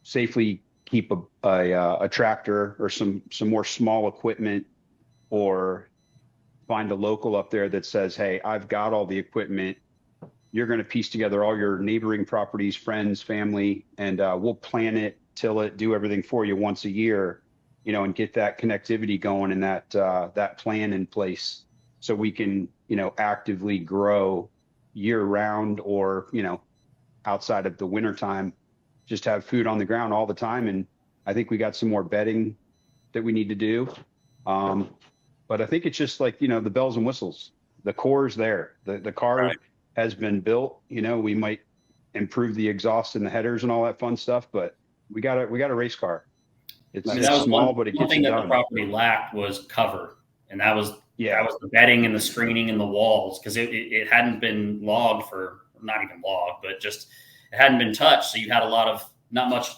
safely keep a tractor or some more small equipment, or find a local up there that says, hey, I've got all the equipment. You're going to piece together all your neighboring properties, friends, family, and we'll plan it, till it, do everything for you once a year, you know, and get that connectivity going and that plan in place so we can, you know, actively grow year round, or, you know, outside of the winter time, just have food on the ground all the time. And I think we got some more bedding that we need to do. But I think it's just like, you know, the bells and whistles, the core's there, the car has been built, you know, we might improve the exhaust and the headers and all that fun stuff, but we got a race car. It's small, but it gets it done. One thing that the property lacked was cover. And that was the bedding and the screening and the walls, because it hadn't been logged for, not even logged, but just, it hadn't been touched. So you had a lot of, not much,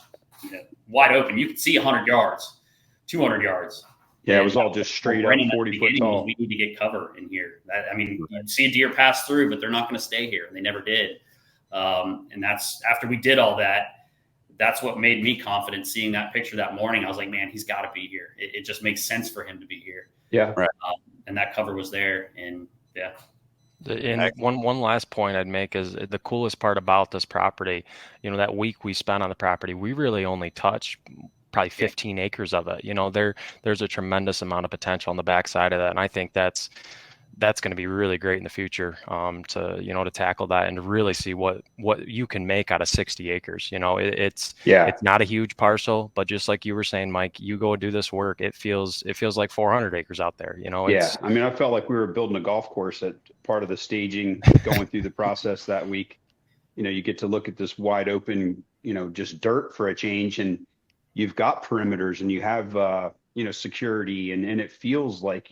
you know, wide open. You could see 100 yards, 200 yards. Yeah, it was all just straight up 40 foot tall. We need to get cover in here. I mean, you see a deer pass through, but they're not going to stay here. And they never did. And that's, after we did all that, that's what made me confident. Seeing that picture that morning, I was like, man, he's got to be here. It just makes sense for him to be here. Yeah. Right. And that cover was there. And yeah. And one last point I'd make is the coolest part about this property, you know, that week we spent on the property, we really only touched probably 15 acres of it. You know, there's a tremendous amount of potential on the backside of that. And I think that's going to be really great in the future, to tackle that and to really see what you can make out of 60 acres. You know, it's not a huge parcel, but just like you were saying, Mike, you go do this work, it feels like 400 acres out there, you know? I mean, I felt like we were building a golf course at part of the staging, going through the process that week. You know, you get to look at this wide open, you know, just dirt for a change, and you've got perimeters and you have, security, and it feels like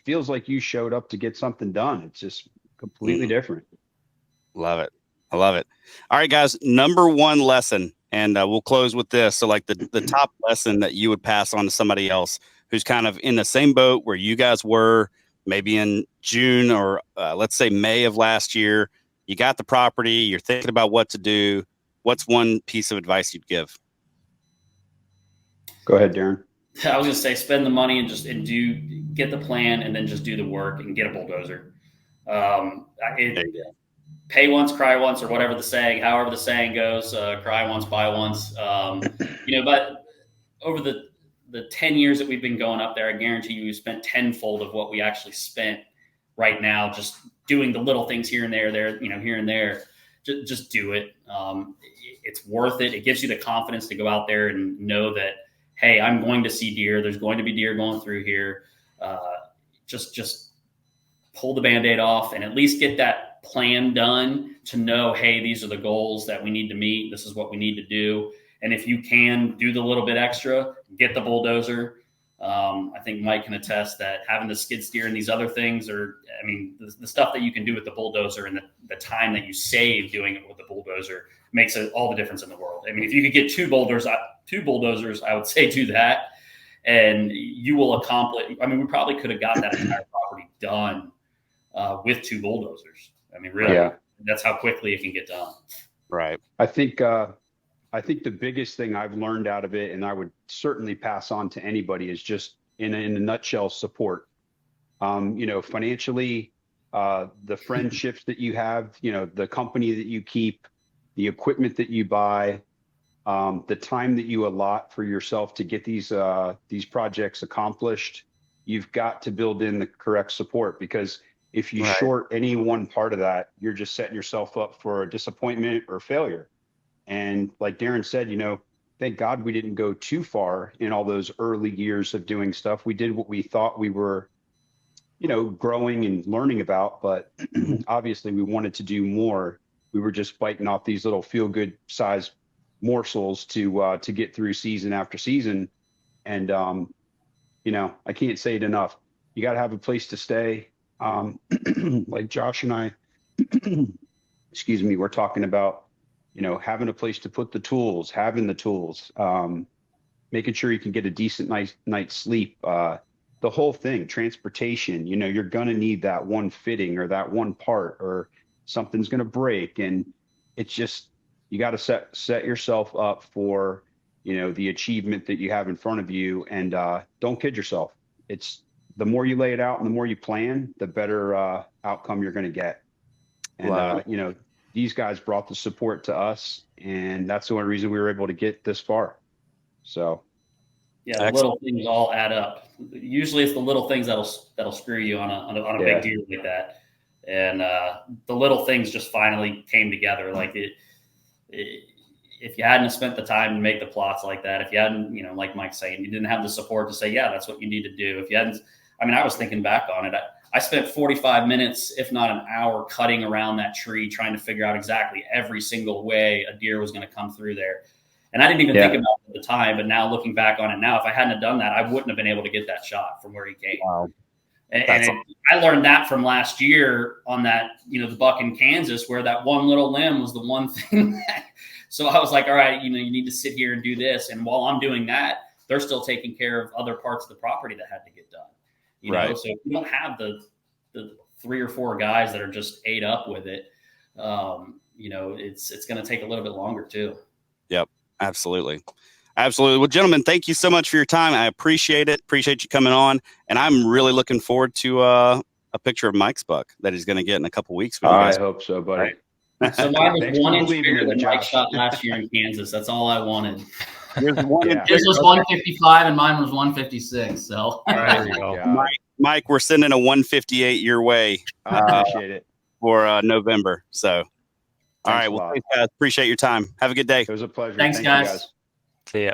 feels like you showed up to get something done. It's just completely different. Love it. I love it. All right, guys, number one lesson, and we'll close with this. So like the top lesson that you would pass on to somebody else who's kind of in the same boat where you guys were, maybe in June or let's say May of last year, you got the property, you're thinking about what to do. What's one piece of advice you'd give? Go ahead, Darren. I was going to say, spend the money and get the plan, and then just do the work and get a bulldozer. Pay once, cry once, or however the saying goes, cry once, buy once. But over the 10 years that we've been going up there, I guarantee you we've spent tenfold of what we actually spent right now, just doing the little things here and there, here and there. Just do it. It's worth it. It gives you the confidence to go out there and know that, hey, I'm going to see deer. There's going to be deer going through here. Just pull the Band-Aid off and at least get that plan done to know, hey, these are the goals that we need to meet. This is what we need to do. And if you can do the little bit extra, get the bulldozer. I think Mike can attest that having the skid steer and these other things the stuff that you can do with the bulldozer and the time that you save doing it with the bulldozer makes all the difference in the world. I mean, if you could get two bulldozers, I would say do that, and you will accomplish. I mean, we probably could have got that entire property done with two bulldozers. I mean, really, that's how quickly it can get done. Right. I think the biggest thing I've learned out of it, and I would certainly pass on to anybody, is just in a nutshell, support. Financially, the friendships that you have, the company that you keep, the equipment that you buy, the time that you allot for yourself to get these projects accomplished. You've got to build in the correct support, because if you short any one part of that, you're just setting yourself up for a disappointment or failure. And like Darren said, thank God we didn't go too far in all those early years of doing stuff. We did what we thought we were, growing and learning about, but obviously we wanted to do more. We were just biting off these little feel good size morsels to get through season after season. And, I can't say it enough. You got to have a place to stay. Like Josh and I, excuse me, we're talking about, having a place to put the tools, having the tools, making sure you can get a decent night's sleep, the whole thing, transportation, you're going to need that one fitting or that one part or something's going to break. And it's just, you got to set yourself up for, the achievement that you have in front of you. And don't kid yourself. It's the more you lay it out and the more you plan, the better outcome you're going to get. And, these guys brought the support to us, and that's the only reason we were able to get this far. So, yeah, the little things all add up. Usually, it's the little things that'll screw you on a big deal like that. And the little things just finally came together. Like if you hadn't spent the time to make the plots like that, if you hadn't, like Mike's saying, you didn't have the support to say, yeah, that's what you need to do. If you hadn't, I was thinking back on it. I spent 45 minutes, if not an hour, cutting around that tree, trying to figure out exactly every single way a deer was going to come through there. And I didn't even think about it at the time, but now looking back on it now, if I hadn't have done that, I wouldn't have been able to get that shot from where he came. Wow. I learned that from last year on that, the buck in Kansas, where that one little limb was the one thing. So I was like, all right, you need to sit here and do this. And while I'm doing that, they're still taking care of other parts of the property that had to get done. So if you don't have the 3 or 4 guys that are just ate up with it, it's going to take a little bit longer too. Yep. Absolutely. Well, gentlemen, thank you so much for your time. I appreciate it. Appreciate you coming on. And I'm really looking forward to a picture of Mike's buck that he's going to get in a couple weeks. I hope so, buddy. Right. So mine was 1 inch bigger than Mike shot last year in Kansas. That's all I wanted. His was 155 and mine was 156. So there you go. Mike, we're sending a 158 your way. I appreciate it for November. So, all right. Well, thanks, guys. Appreciate your time. Have a good day. It was a pleasure. Thanks, guys. See ya.